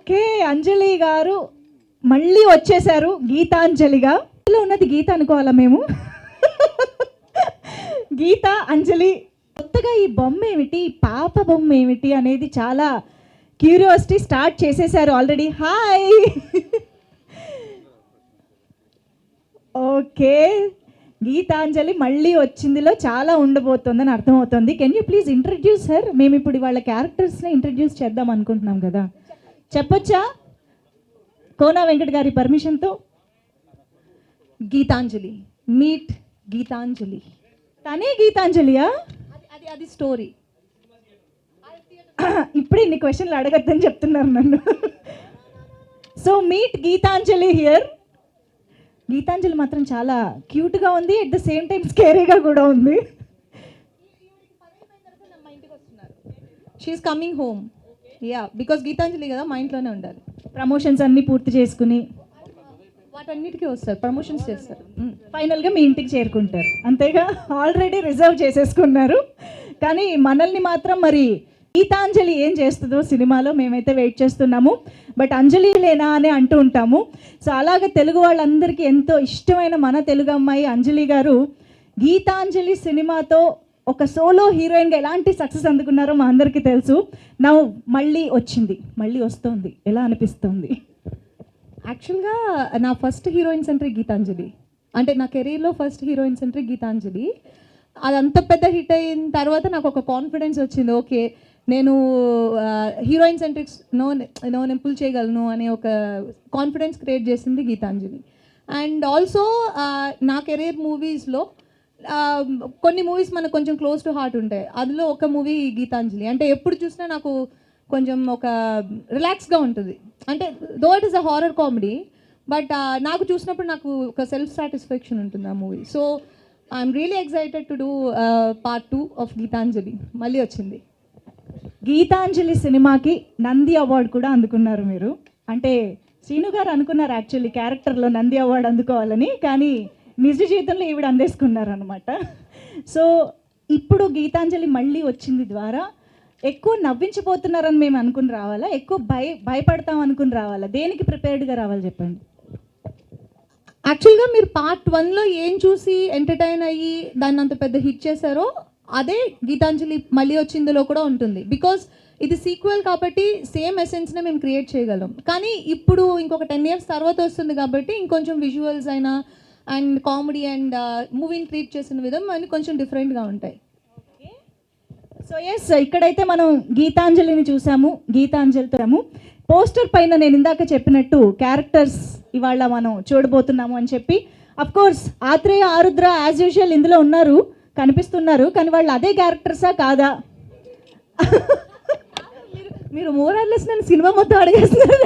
Okay, అంజలి గారు మళ్ళీ వచ్చేసారు గీతాంజలిగా. ఇందులో ఉన్నది గీత అనుకోవాలా మేము? గీత, అంజలి. కొత్తగా ఈ బొమ్మ ఏమిటి, పాప బొమ్మ ఏమిటి అనేది చాలా క్యూరియాసిటీ స్టార్ట్ చేసేసారు ఆల్రెడీ. హాయ్. ఓకే, గీతాంజలి మళ్ళీ వచ్చిందిలో చాలా ఉండబోతుందని అర్థమవుతుంది. Can you please introduce her? మేము ఇప్పుడు వాళ్ళ క్యారెక్టర్స్ని ఇంట్రడ్యూస్ చేద్దాం అనుకుంటున్నాం కదా, చెప్పొచ్చా? కోనా వెంకట్ గారి పర్మిషన్తో. గీతాంజలి, మీట్ గీతాంజలి. తనే గీతాంజలియా? అది స్టోరీ. ఇప్పుడే ఇన్ని క్వశ్చన్లు అడగద్దని చెప్తున్నారు నన్ను. So meet Geethanjali here. Geethanjali మాత్రం చాలా క్యూట్గా ఉంది, అట్ ద సేమ్ టైం స్కేరీగా కూడా ఉంది. She's coming home. Yeah, because Geethanjali కదా, మా ఇంట్లోనే ఉండాలి. ప్రమోషన్స్ అన్నీ పూర్తి చేసుకుని వాటన్నిటికీ వస్తారు, ప్రమోషన్స్ చేస్తారు. ఫైనల్గా మీ ఇంటికి చేరుకుంటారు అంతేగా. ఆల్రెడీ రిజర్వ్ చేసేసుకున్నారు. కానీ మనల్ని మాత్రం మరి గీతాంజలి ఏం చేస్తుందో సినిమాలో మేమైతే వెయిట్ చేస్తున్నాము. బట్ అంజలి లేనా అని అంటూ ఉంటాము. సో అలాగే తెలుగు వాళ్ళందరికీ ఎంతో ఇష్టమైన మన తెలుగు అమ్మాయి అంజలి గారు గీతాంజలి సినిమాతో ఒక సోలో హీరోయిన్గా ఎలాంటి సక్సెస్ అందుకున్నారో మా అందరికీ తెలుసు. నా మళ్ళీ వచ్చింది, మళ్ళీ వస్తుంది, ఎలా అనిపిస్తుంది? యాక్చువల్గా నా ఫస్ట్ హీరోయిన్ సెంట్రీ గీతాంజలి, అంటే నా కెరీర్లో ఫస్ట్ హీరోయిన్ సెంట్రీ గీతాంజలి. అది అంత పెద్ద హిట్ అయిన తర్వాత నాకు ఒక కాన్ఫిడెన్స్ వచ్చింది. ఓకే, నేను హీరోయిన్ సెంట్రిక్స్ నేను పుల్ చేయగలను అనే ఒక కాన్ఫిడెన్స్ క్రియేట్ చేసింది గీతాంజలి. అండ్ ఆల్సో నా కెరీర్ మూవీస్లో కొన్ని మూవీస్ మనకు కొంచెం క్లోజ్ టు హార్ట్ ఉంటాయి. అందులో ఒక మూవీ గీతాంజలి. అంటే ఎప్పుడు చూసినా నాకు కొంచెం ఒక రిలాక్స్గా ఉంటుంది. అంటే though it is a horror comedy, but నాకు చూసినప్పుడు నాకు ఒక సెల్ఫ్ సాటిస్ఫాక్షన్ ఉంటుంది ఆ movie. So I'm really excited to do part 2 of Geethanjali. మళ్ళీ వచ్చింది. గీతాంజలి సినిమాకి నంది అవార్డు కూడా అందుకున్నారు మీరు. అంటే శ్రీను గారు అనుకున్నారు యాక్చువల్లీ క్యారెక్టర్లో నంది అవార్డు అందుకోవాలని, కానీ నిజ జీవితంలో ఈవిడ అందేసుకున్నారు అనమాట. సో ఇప్పుడు గీతాంజలి మళ్ళీ వచ్చింది ద్వారా ఎక్కువ నవ్వించిపోతున్నారని మేము అనుకుని రావాలా, ఎక్కువ భయపడతాం అనుకుని రావాలా, దేనికి ప్రిపేర్డ్గా రావాలి చెప్పండి? యాక్చువల్గా మీరు పార్ట్ 1లో ఏం చూసి ఎంటర్టైన్ అయ్యి దాన్ని అంత పెద్ద హిట్ చేశారో అదే గీతాంజలి మళ్ళీ వచ్చిందిలో కూడా ఉంటుంది. బికాజ్ ఇది సీక్వెల్ కాబట్టి సేమ్ ఎసెన్స్నే మేము క్రియేట్ చేయగలం. కానీ ఇప్పుడు ఇంకొక 10 years తర్వాత వస్తుంది కాబట్టి ఇంకొంచెం విజువల్స్ అయినా అండ్ కామెడీ అండ్ మూవీని ట్రీట్ చేసిన విధం అన్ని కొంచెం డిఫరెంట్గా ఉంటాయి. సో ఎస్, ఇక్కడైతే మనం గీతాంజలిని చూసాము, గీతాంజలితో పోస్టర్ పైన నేను ఇందాక చెప్పినట్టు క్యారెక్టర్స్ ఇవాళ మనం చూడబోతున్నాము అని చెప్పి. Of course Athreya, Arudra as usual ఇందులో ఉన్నారు, కనిపిస్తున్నారు. కానీ వాళ్ళు అదే క్యారెక్టర్సా కాదా? మీరు మోరార్లెస్ నన్ను సినిమా మొత్తం అడిగేస్తున్నారు.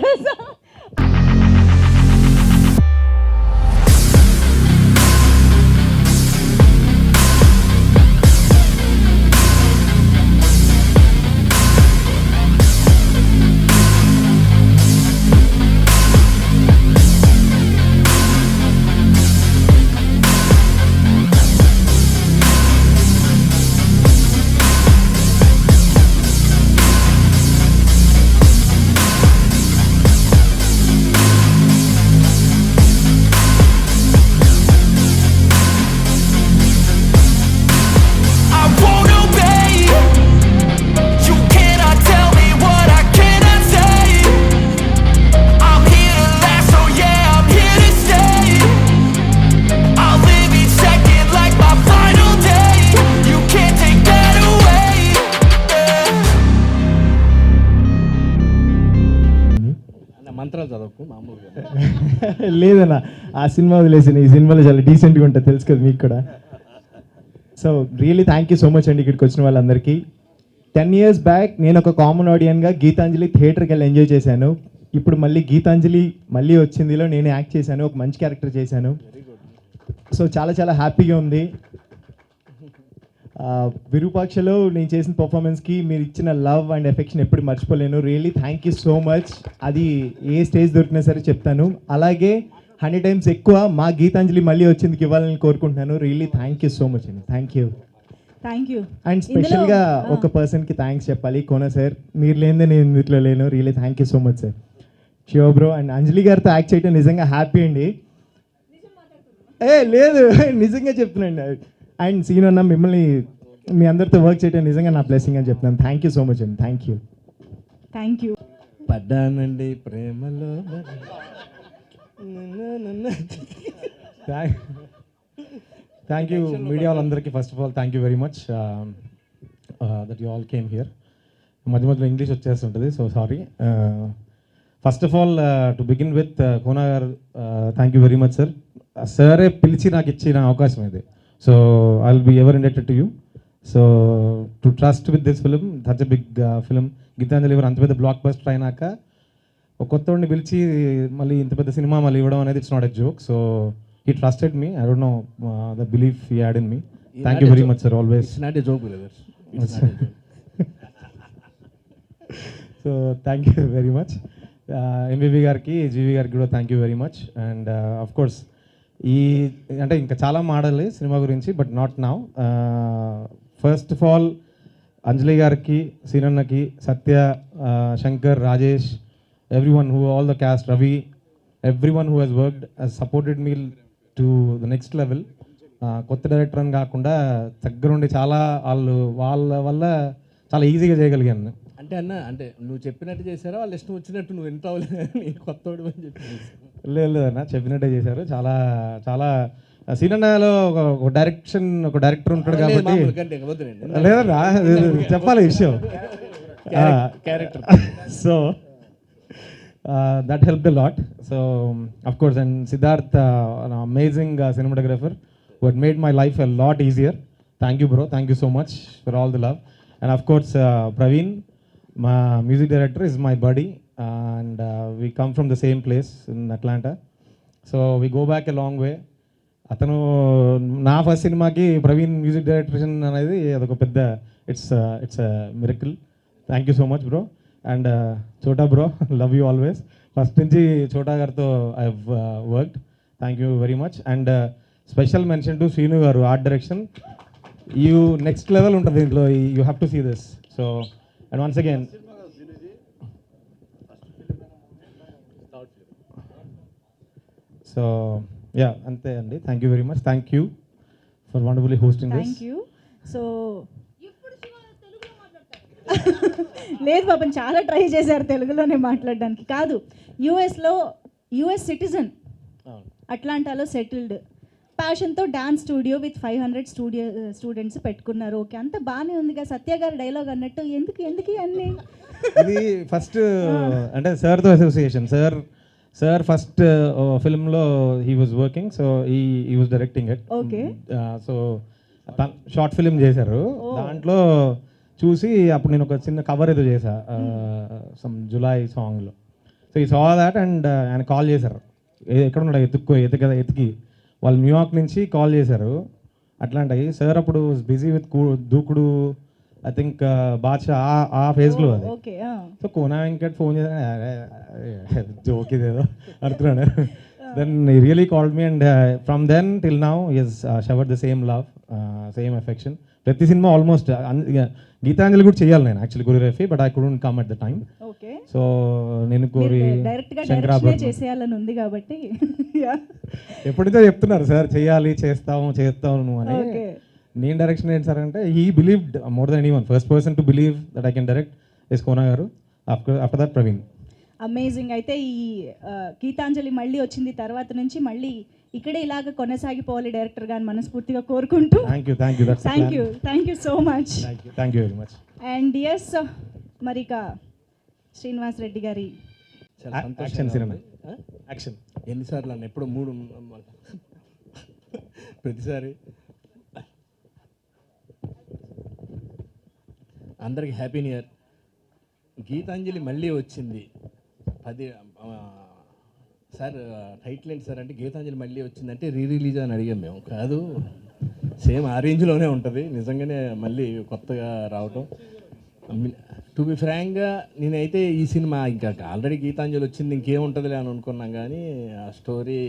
లేదన్నా, ఆ సినిమా వదిలేసిన ఈ సినిమాలో చాలా డీసెంట్గా ఉంటుంది, తెలుసు కదా మీకు కూడా. So really thank you so much అండి ఇక్కడికి వచ్చిన వాళ్ళందరికీ. 10 years బ్యాక్ నేను ఒక కామన్ ఆడియన్గా గీతాంజలి థియేటర్కి వెళ్ళి ఎంజాయ్ చేశాను. ఇప్పుడు మళ్ళీ గీతాంజలి మళ్ళీ వచ్చిందిలో నేను యాక్ట్ చేశాను, ఒక మంచి క్యారెక్టర్ చేశాను. సో చాలా చాలా హ్యాపీగా ఉంది. విరూపాక్షలో నేను చేసిన పర్ఫార్మెన్స్కి మీరు ఇచ్చిన లవ్ అండ్ ఎఫెక్షన్ ఎప్పుడు మర్చిపోలేను. Really thank you so much. అది ఏ స్టేజ్ దొరికినా సరే చెప్తాను. అలాగే 100 times ఎక్కువ మా గీతాంజలి మళ్ళీ వచ్చిందికి ఇవ్వాలని కోరుకుంటున్నాను. Really thank you so much అండి. Thank you. అండ్ స్పెషల్గా ఒక పర్సన్కి థ్యాంక్స్ చెప్పాలి, కోన సార్. మీరు లేనిదే నేను ఇందులో లేను. Really thank you so much sir. Shiva bro and Anjali గారితో యాక్ట్ చేయడం నిజంగా హ్యాపీ అండి. లేదు నిజంగా చెప్తున్నాండి. అండ్ సీన్ అన్న మిమ్మల్ని మీ అందరితో వర్క్ చేయడం నిజంగా నా బ్లెస్సింగ్ అని చెప్తున్నాను. థ్యాంక్ యూ సో మచ్ అండి. Thank you. పడ్డానండి ప్రేమలో. థ్యాంక్ యూ మీడియా వాళ్ళందరికీ first of all thank you very much that you all came here. మధ్య మధ్యలో ఇంగ్లీష్ వచ్చేస్తుంటుంది, so sorry. First of all to begin with Kona garu, thank you very much sir. సరే పిలిచి నాకు ఇచ్చిన అవకాశం ఇది. So I will be ever indebted to you. So to trust with this film, such a big film. Geethanjali అంత పెద్ద block buster అయినాక ఒక కొత్తోడిని పిలిచి మళ్ళీ ఇంత పెద్ద సినిమా మళ్ళీ ఇవ్వడం అనేది it's not a joke. So he trusted me. I don't know the belief he had in me. Thank you very much sir, always. It's not a joke, brother. So thank you very much. MVV గారికి, GV గారికి కూడా thank you very much. And of course ఈ అంటే ఇంకా చాలా మాడాలి సినిమా గురించి, but not now. First of all Anjali గారికి, సీనన్నకి, Satya, Shankar, Rajesh, everyone who, all the cast, Ravi, everyone who has worked has supported me to the next level. కొత్త డైరెక్టర్ అని కాకుండా దగ్గరుండి చాలా వాళ్ళ వల్ల చాలా ఈజీగా చేయగలిగాను. అంటే అన్న, అంటే నువ్వు చెప్పినట్టు చేశారా, వాళ్ళు ఇష్టం వచ్చినట్టు నువ్వు వింట అవ్వలేదు కొత్తోడు అని చెప్పి లేదన్న, చెప్పినట్టే చేశారు. చాలా చాలా సీనన్నలో ఒక డైరెక్టర్ ఉంటాడు కాబట్టి. లేదన్నా చెప్పాలి విషయం. Character. So that helped a lot. So of course, and Siddharth, an amazing cinematographer who had made my life a lot easier. Thank you bro, thank you so much for all the love. And of course Praveen, my music director, is my buddy, and we come from the same place in Atlanta, so we go back a long way. అతను నా first సినిమాకి Praveen music direction అనేది అదొక పెద్ద it's miracle. Thank you so much bro. And Chota bro, love you always. First నుంచి చోటా గారితో I have worked. Thank you very much. And special mention to Srinu garu, art direction. You next level ఉంటుంది దీంట్లో. You have to see this. So and once again so yeah అంతే అండి. Thank you very much. Thank you for wonderfully hosting this. Thank you. So లేదు పాపం, చాలా try చేశారు తెలుగులోనే మాట్లాడడానికి. కాదు, యుఎస్ సిటిజన్, అట్లాంటాలో సెటిల్డ్, ప్యాషన్తో డాన్స్ స్టూడియో విత్ 500 స్టూడెంట్స్ పెట్టుకున్నారు. ఓకే, అంత బాగానే ఉందిగా. సత్య గారి డైలాగ్ అన్నట్టు ఎందుకు అన్నీ ఇది ఫస్ట్ అంటే సార్తో అసోసియేషన్. సార్ ఫస్ట్ ఫిల్మ్లో he was working, so he was directing it. Okay. So short film చేశారు. దాంట్లో చూసి అప్పుడు నేను ఒక చిన్న కవర్ ఏదో చేశా సమ్ జులై సాంగ్లో. సో ఈ సా దాట్ అండ్ ఆయన కాల్ చేశారు. ఎక్కడ ఉన్నాడు ఎతికి వాళ్ళు న్యూయార్క్ నుంచి కాల్ చేశారు అట్లాంటివి. సార్ అప్పుడు busy with Dookudu, I think Baadshah ఆ ఫేజ్లో అది. సో కోనా వెంకట్ ఫోన్ చేశాను, జోక్ ఇదేదో అనుకున్నాను. Then he really called me, and from then till now he has showered the same love, same affection. ప్రతి సినిమా ఆల్మోస్ట్ గీతాంజలి కూడా చేయాలి నేను actually choreography, but I couldn't come at the time. Okay. So నేను కోరి డైరెక్ట్గా చేసేయాలని ఉంది కాబట్టి ఎప్పుడైతే చెప్తున్నారు సార్ చేయాలి, చేస్తాము నువ్వు అని. నేను డైరెక్షన్ ఏంటి సార్ అంటే he believed more than anyone. First person to believe that I can direct is Kona garu. After that Praveen. Amazing. అయితే ఈ గీతాంజలి మళ్ళీ వచ్చింది తర్వాత నుంచి మళ్ళీ ఇక్కడే ఇలాగ కొనసాగిపోవాలి డైరెక్టర్ గారు మనస్ఫూర్తిగా కోరుకుంటూ. Thank you so much. Thank you very much. And yes, మరి ఇక శ్రీనివాస్ రెడ్డి గారి యాక్షన్. ఎన్నిసార్లు అన్న, ఎప్పుడు 3 ప్రతిసారి. అందరికి హ్యాపీ న్యూ ఇయర్. గీతాంజలి మళ్ళీ వచ్చింది. సార్ టైటిల్ ఏంటి సార్ అంటే గీతాంజలి మళ్ళీ వచ్చిందంటే రిలీజ్ అని అడిగాం మేము. కాదు, సేమ్ ఆ రేంజ్లోనే ఉంటుంది నిజంగానే మళ్ళీ కొత్తగా రావటం. టు బి ఫ్రాంక్గా నేనైతే ఈ సినిమా ఇంకా ఆల్రెడీ గీతాంజలి వచ్చింది ఇంకేముంటుందిలే అని అనుకున్నాం, కానీ ఆ స్టోరీ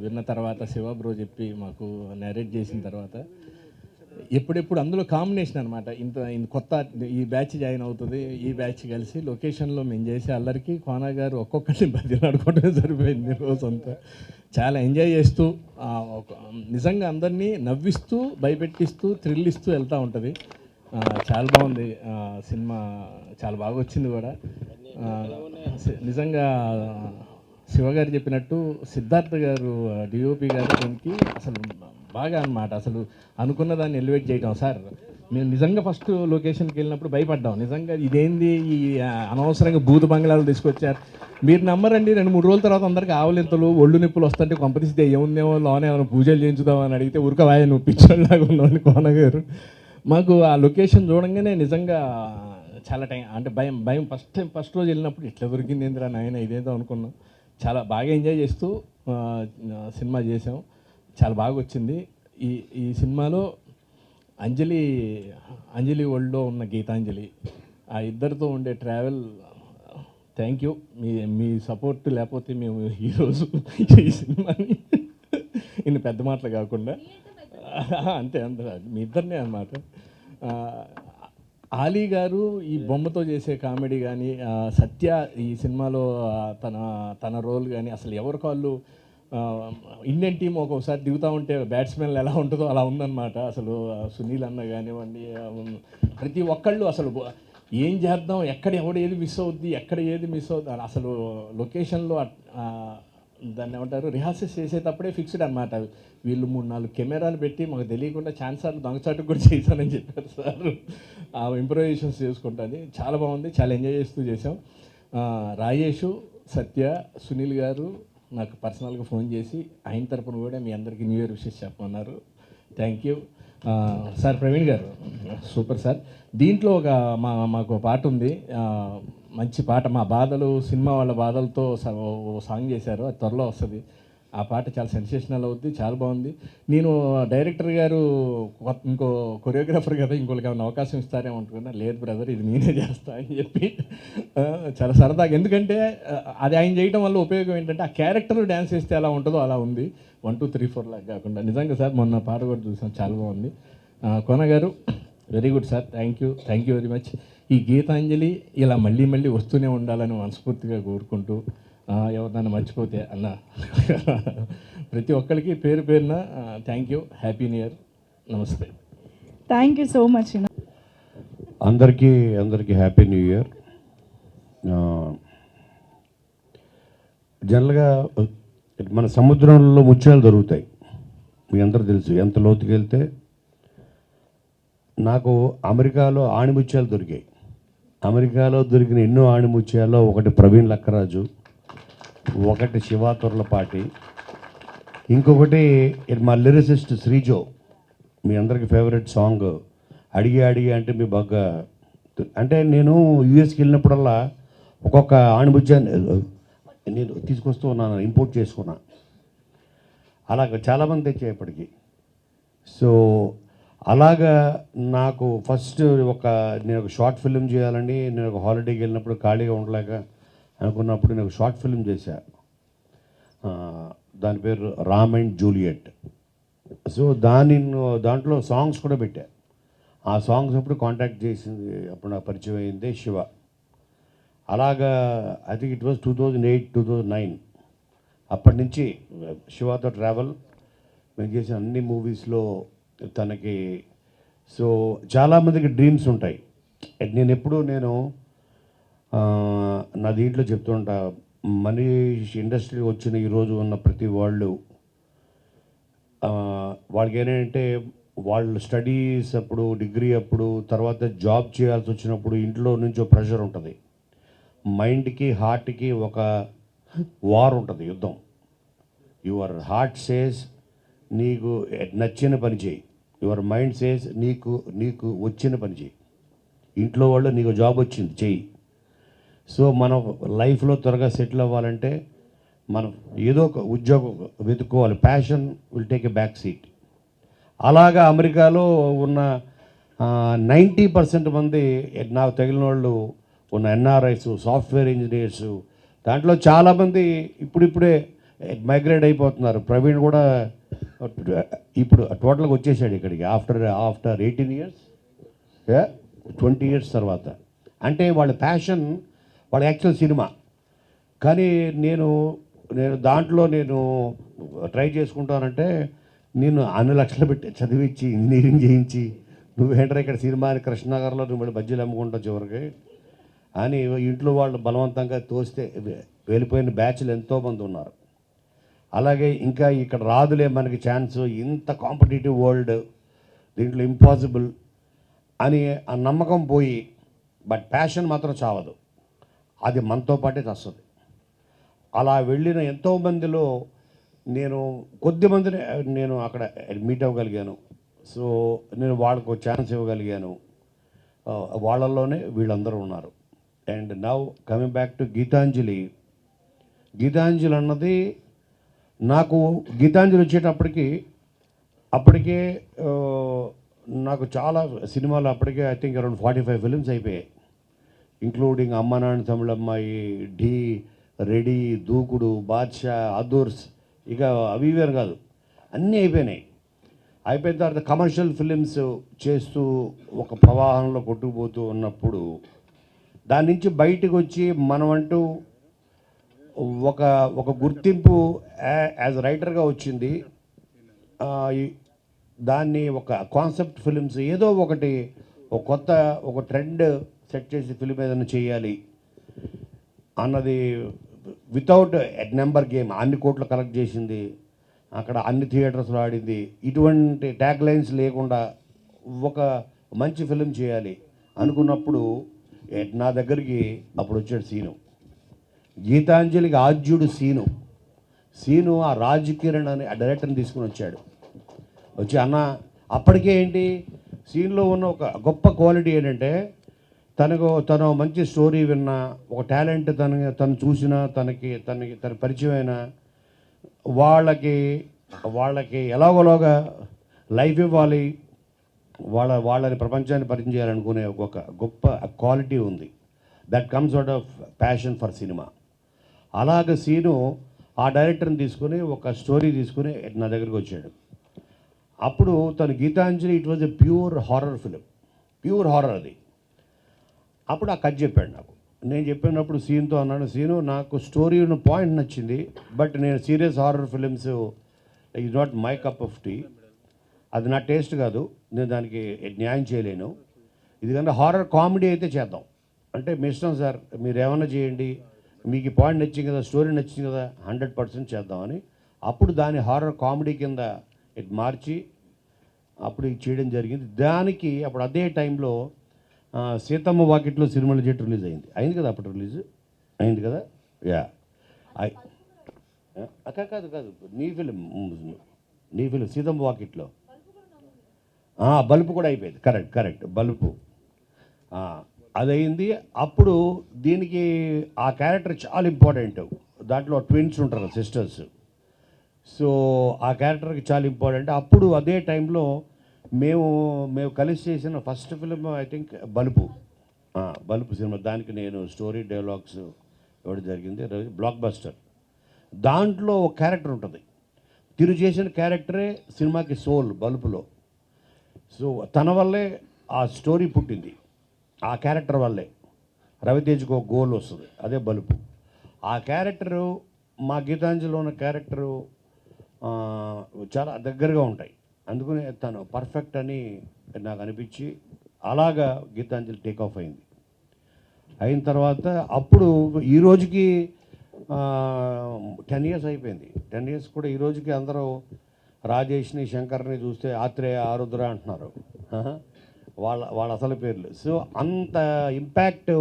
విన్న తర్వాత శివ బ్రో చెప్పి మాకు నరేట్ చేసిన తర్వాత ఎప్పుడెప్పుడు అందులో కాంబినేషన్ అనమాట. ఇంత కొత్త ఈ బ్యాచ్ జాయిన్ అవుతుంది, ఈ బ్యాచ్ కలిసి లొకేషన్లో మేము చేసే అల్లరికి కోన గారు ఒక్కొక్కరిని బదిలాడుకోవడమే సరిపోయింది రోజంతా. చాలా ఎంజాయ్ చేస్తూ నిజంగా అందరినీ నవ్విస్తూ భయపెట్టిస్తూ థ్రిల్ ఇస్తూ వెళ్తూ ఉంటుంది. చాలా బాగుంది సినిమా, చాలా బాగా వచ్చింది కూడా. నిజంగా శివగారు చెప్పినట్టు సిద్ధార్థ్ గారు డిఓపి గారు దీనికి అసలు బాగా అన్నమాట. అసలు అనుకున్న దాన్ని ఎలివేట్ చేయటం. సార్ మేము నిజంగా ఫస్ట్ లొకేషన్కి వెళ్ళినప్పుడు భయపడ్డాం. నిజంగా ఇదేంది ఈ అనవసరంగా భూత బంగ్లాలు తీసుకొచ్చారు. మీరు నమ్మరండి, 2-3 రోజుల తర్వాత అందరికీ ఆవలింతలు ఒళ్ళు నొప్పులు వస్తుంటే కొంపతీస్తే ఏముందేమో లోనే ఏమైనా పూజలు చేయించుదామని అడిగితే ఉరక వాయ నువ్వు పిచ్చోళ్ళలాగా ఉన్నావు కోన గారు. మాకు ఆ లొకేషన్ చూడంగానే నిజంగా చాలా టైం అంటే భయం ఫస్ట్ రోజు వెళ్ళినప్పుడు ఎట్లా దొరికింది ఏందిరా నాయన ఇదేదో అనుకున్నాం. చాలా బాగా ఎంజాయ్ చేస్తూ సినిమా చేసాం. చాలా బాగా వచ్చింది. ఈ సినిమాలో అంజలి వరల్డ్లో ఉన్న గీతాంజలి, ఆ ఇద్దరితో ఉండే travel, thank you. Me support లేకపోతే మేము ఈరోజు ఈ సినిమాని ఇన్ని పెద్ద మాటలు కాకుండా అంతే మీ ఇద్దరినే అన్నమాట. ఆలీ గారు ఈ బొమ్మతో చేసే కామెడీ కానీ, సత్య ఈ సినిమాలో తన రోల్ కానీ, అసలు ఎవరి కాళ్ళు ఇండియన్ టీం ఒక్కొక్కసారి దిగుతూ ఉంటే బ్యాట్స్మెన్లు ఎలా ఉంటుందో అలా ఉందన్నమాట. అసలు సునీల్ అన్న కానివ్వండి, ప్రతి ఒక్కళ్ళు అసలు ఏం చేద్దాం, ఎక్కడ ఏది మిస్ అవుద్ది, ఎక్కడ ఏది మిస్ అవుద్ది, అసలు లొకేషన్లో దాన్ని ఏమంటారు రిహార్సల్స్ చేసేటప్పుడే ఫిక్స్డ్ అనమాట. వీళ్ళు 3-4 కెమెరాలు పెట్టి మాకు తెలియకుండా ఛాన్సార్లు దొంగచాటుకు కూడా చేశానని చెప్పారు సార్. ఆ ఇంప్రొవైజేషన్స్ చేసుకుంటుంది. చాలా బాగుంది, చాలా ఎంజాయ్ చేస్తూ చేసాం. రాజేష్, సత్య, సునీల్ గారు నాకు పర్సనల్గా ఫోన్ చేసి ఆయన తరపున కూడా మీ అందరికీ న్యూ ఇయర్ విషెస్ చెప్పమన్నారు. Thank you sir. Praveen garu super sir. దీంట్లో మాకు పాట ఉంది, మంచి పాట. మా బాధలు సినిమా వాళ్ళ బాధలతో సాంగ్ చేశారు, అది త్వరలో వస్తుంది. ఆ పాట చాలా సెన్సేషనల్ అవుద్ది, చాలా బాగుంది. నేను డైరెక్టర్ గారు ఇంకో కొరియోగ్రాఫర్ కదా ఇంకోళ్ళకి ఏమైనా అవకాశం ఇస్తారేమో అనుకున్నా, లేదు బ్రదర్ ఇది నేనే చేస్తా అని చెప్పి చాలా సరదాగా. ఎందుకంటే అది ఆయన చేయడం వల్ల ఉపయోగం ఏంటంటే ఆ క్యారెక్టర్ డ్యాన్స్ చేస్తే ఎలా ఉంటుందో అలా ఉంది. 1, 2, 3, 4 లాగా కాకుండా. నిజంగా సార్ మొన్న పాట కూడా చూసాం, చాలా బాగుంది. కోన గారు very good sir. Thank you very much. ఈ గీతాంజలి ఇలా మళ్ళీ వస్తూనే ఉండాలని మనస్ఫూర్తిగా కోరుకుంటూ, ఎవరినైనా మర్చిపోతే అన్న ప్రతి ఒక్కరికి పేరున thank you. Happy new year. Namaste. Thank you so much. అందరికీ హ్యాపీ న్యూ ఇయర్. జనరల్గా మన సముద్రంలో ముత్యాలు దొరుకుతాయి, మీ అందరూ తెలుసు. ఎంత లోతుకి వెళ్తే నాకు అమెరికాలో ఆణిముత్యాలు దొరికాయి. అమెరికాలో దొరికిన ఎన్నో ఆణిముత్యాల్లో ఒకటి ప్రవీణ్ లక్కరాజు, ఒకటి శివ తుర్లపాటి, ఇంకొకటి మా లిరిసిస్ట్ శ్రీజో. మీ అందరికి ఫేవరెట్ సాంగ్ అడిగి అంటే మీ బాగా అంటే నేను యూఎస్కి వెళ్ళినప్పుడల్లా ఒక్కొక్క ఆణిముత్యాన్ని నేను తీసుకొస్తూ ఉన్నాను, ఇంపోర్ట్ చేసుకున్నా. అలాగ చాలామంది తెచ్చేపటికి. సో అలాగా నాకు ఫస్ట్ నేను ఒక షార్ట్ ఫిల్మ్ చేయాలని నేను ఒక హాలిడేకి వెళ్ళినప్పుడు ఖాళీగా ఉండలేక అనుకున్నప్పుడు నేను ఒక షార్ట్ ఫిల్మ్ చేశా. దాని పేరు రామ్ అండ్ జూలియట్. సో దాంట్లో సాంగ్స్ కూడా పెట్టా. ఆ సాంగ్స్ అప్పుడు కాంటాక్ట్ చేసింది, అప్పుడు నాకు పరిచయం అయింది శివ. అలాగా ఐ థింక్ ఇట్ వాజ్ 2008, 2009. అప్పటి నుంచి శివతో ట్రావెల్ మేము చేసిన అన్ని మూవీస్లో తనకి. సో చాలామందికి డ్రీమ్స్ ఉంటాయి. నేను నా దీంట్లో చెప్తుంటా, మనీష్ ఇండస్ట్రీ వచ్చిన ఈరోజు ఉన్న ప్రతి వాళ్ళకి ఏంటంటే వాళ్ళు స్టడీస్ అప్పుడు, డిగ్రీ అప్పుడు, తర్వాత జాబ్ చేయాల్సి వచ్చినప్పుడు ఇంట్లో నుంచి ప్రెషర్ ఉంటుంది. మైండ్కి హార్ట్కి ఒక వార్ ఉంటుంది, యుద్ధం. యువర్ హార్ట్ సేస్ నీకు నచ్చిన పని చేయి, యువర్ మైండ్ సేస్ నీకు వచ్చిన పని చేయి. ఇంట్లో వాళ్ళు నీకు జాబ్ వచ్చింది చెయ్యి. సో మనం లైఫ్లో త్వరగా సెటిల్ అవ్వాలంటే మనం ఏదో ఒక ఉద్యోగం వెతుక్కోవాలి. Passion will take a back seat. అలాగా అమెరికాలో ఉన్న 90% మంది నాకు తగిలిన వాళ్ళు ఉన్న ఎన్ఆర్ఐస్, సాఫ్ట్వేర్ ఇంజనీర్స్, దాంట్లో చాలామంది ఇప్పుడిప్పుడే మైగ్రేట్ అయిపోతున్నారు. ప్రవీణ్ కూడా ఇప్పుడు టోటల్గా వచ్చేసాడు ఇక్కడికి ఆఫ్టర్ 18 ఇయర్స్ 20 ఇయర్స్ తర్వాత. అంటే వాళ్ళ ప్యాషన్, వాళ్ళ యాక్చువల్ సినిమా. కానీ నేను దాంట్లో ట్రై చేసుకుంటానంటే నేను అన్ని లక్షలు పెట్టి చదివించి ఇంజనీరింగ్ చేయించి నువ్వేంట్రా ఇక్కడ సినిమా అని కృష్ణనగర్లో నువ్వు మళ్ళీ బజ్జీలు అమ్ముకుంటావు చివరికి అని ఇంట్లో వాళ్ళు బలవంతంగా తోస్తే వెళ్ళిపోయిన బ్యాచ్లు ఎంతోమంది ఉన్నారు. అలాగే ఇంకా ఇక్కడ రాదులే మనకి ఛాన్స్, ఇంత కాంపిటేటివ్ వరల్డ్, దీంట్లో ఇంపాసిబుల్ అని ఆ నమ్మకం పోయి, బట్ ప్యాషన్ మాత్రం చావదు, అది మనతో పాటే వస్తుంది. అలా వెళ్ళిన ఎంతోమందిలో నేను కొద్దిమందిని నేను అక్కడ మీట్ అవ్వగలిగాను. సో నేను వాళ్ళకు ఛాన్స్ ఇవ్వగలిగాను. వాళ్ళల్లోనే వీళ్ళందరూ ఉన్నారు. And now coming back to Geethanjali. Geethanjali అన్నది నాకు గీతాంజలి వచ్చేటప్పటికి అప్పటికే నాకు చాలా సినిమాలు అప్పటికే ఐ థింక్ అరౌండ్ 45 ఫిలిమ్స్ అయిపోయాయి, ఇంక్లూడింగ్ అమ్మ నాన్న తమిళమ్మాయి, ఢీ, రెడీ, దూకుడు, బాద్షా, అదూర్స్, ఇక అవి వేరు కాదు, అన్నీ అయిపోయినాయి. అయిపోయిన తర్వాత కమర్షియల్ ఫిలిమ్స్ చేస్తూ ఒక ప్రవాహంలో కొట్టుకుపోతూ ఉన్నప్పుడు దాని నుంచి బయటకు వచ్చి మనమంటూ ఒక గుర్తింపు యాజ్ రైటర్గా వచ్చింది. దాన్ని ఒక కాన్సెప్ట్ ఫిలిమ్స్ ఏదో ఒకటి ఒక ట్రెండ్ సెట్ చేసి ఫిలిం ఏదైనా చేయాలి అన్నది వితౌట్ నెంబర్ గేమ్ అన్ని కోట్లు కలెక్ట్ చేసింది, అక్కడ అన్ని థియేటర్స్లో ఆడింది. ఇటువంటి ట్యాగ్ లైన్స్ లేకుండా ఒక మంచి ఫిలిం చేయాలి అనుకున్నప్పుడు నా దగ్గరికి అప్పుడు వచ్చాడు సీను. గీతాంజలికి ఆద్యుడు సీను ఆ రాజ్ కిరణ్ అని ఆ డైరెక్టర్ని తీసుకుని వచ్చాడు. వచ్చి అన్న, అప్పటికే ఏంటి సీన్లో ఉన్న ఒక గొప్ప క్వాలిటీ ఏంటంటే తను మంచి స్టోరీ విన్నా, ఒక టాలెంట్ తను చూసినా, తన పరిచయమైన వాళ్ళకి ఎలాగోలాగా లైఫ్ ఇవ్వాలి, వాళ్ళని ప్రపంచాన్ని పరిచయం చేయాలనుకునే ఒక గొప్ప క్వాలిటీ ఉంది. That comes out of passion for cinema. అలాగే సీను ఆ డైరెక్టర్ని తీసుకుని ఒక స్టోరీ తీసుకుని నా దగ్గరికి వచ్చాడు. అప్పుడు తను Geethanjali it was a pure horror film, pure horror అది. అప్పుడు ఆ కథ చెప్పాడు నాకు. నేను చెప్పినప్పుడు సీన్తో అన్నాను, సీను నాకు స్టోరీ ఉన్న పాయింట్ నచ్చింది, బట్ నేను serious horror films is not my cup of tea, అది నా టేస్ట్ కాదు, నేను దానికి న్యాయం చేయలేను. ఇది కన్నా హారర్ కామెడీ అయితే చేద్దాం అంటే మీ ఇష్టం సార్, మీరు ఏమన్నా చేయండి, మీకు ఈ పాయింట్ నచ్చింది కదా, స్టోరీ నచ్చింది కదా, 100% చేద్దామని. అప్పుడు దాని హారర్ కామెడీ కింద మార్చి అప్పుడు చేయడం జరిగింది. దానికి అప్పుడు అదే టైంలో సీతమ్మ వాకిట్లో సినిమాల జెట్ రిలీజ్ అయింది కదా, అప్పుడు రిలీజ్ అయింది కదా. యా కాదు నీ ఫిలిం సీతమ్మ వాకిట్లో బల్బు కూడా అయిపోయింది. కరెక్ట్ బల్బు అదయింది. అప్పుడు దీనికి ఆ క్యారెక్టర్ చాలా ఇంపార్టెంట్, దాంట్లో ట్విన్స్ ఉంటారు సిస్టర్స్, సో ఆ క్యారెక్టర్కి చాలా ఇంపార్టెంట్. అప్పుడు అదే టైంలో మేము కలిసి చేసిన ఫస్ట్ ఫిలిం ఐ థింక్ బలుపు సినిమా. దానికి నేను స్టోరీ డైలాగ్స్ ఇవ్వడం జరిగింది, బ్లాక్ బస్టర్. దాంట్లో ఒక క్యారెక్టర్ ఉంటుంది, తిరు చేసిన క్యారెక్టరే సినిమాకి సోల్ బలుపులో. సో తన వల్లే ఆ స్టోరీ పుట్టింది, ఆ క్యారెక్టర్ వల్లే రవితేజ్కి ఒక గోల్ వస్తుంది, అదే బలుపు. ఆ క్యారెక్టరు మా గీతాంజలిలో ఉన్న క్యారెక్టరు చాలా దగ్గరగా ఉంటాయి, అందుకని తను పర్ఫెక్ట్ అని నాకు అనిపించి అలాగా గీతాంజలి టేక్ ఆఫ్ అయిన తర్వాత అప్పుడు ఈ రోజుకి 10 ఇయర్స్ అయిపోయింది. 10 ఇయర్స్ కూడా ఈ రోజుకి అందరూ రాజేష్ని, శంకర్ని చూస్తే ఆత్రేయ, ఆరుద్ర అంటున్నారు, వాళ్ళ అసలు పేర్లు. సో అంత ఇంపాక్ట్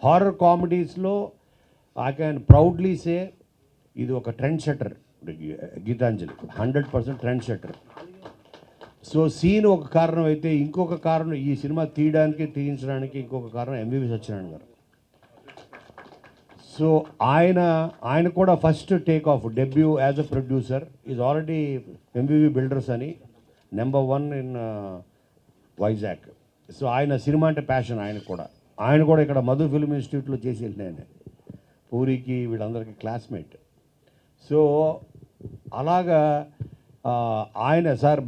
హారర్ కామెడీస్లో ఐ క్యాన్ ప్రౌడ్లీ సే ఇది ఒక trend setter Geethanjali, 100% trend setter. So scene ఒక కారణం అయితే, ఇంకొక కారణం ఈ సినిమా తీయించడానికి ఇంకొక కారణం ఎంవివి సత్యనారాయణ గారు. సో ఆయన కూడా first take off debut as a producer is already MVV builders అని నెంబర్ 1 ఇన్ వైజాగ్. సో ఆయన సినిమా అంటే ప్యాషన్ ఆయన కూడా ఇక్కడ మధు ఫిల్మ్ ఇన్స్టిట్యూట్లో చేసి వెళ్ళినాయన, పూరికి వీళ్ళందరికీ క్లాస్మేట్. సో అలాగా ఆయన సార్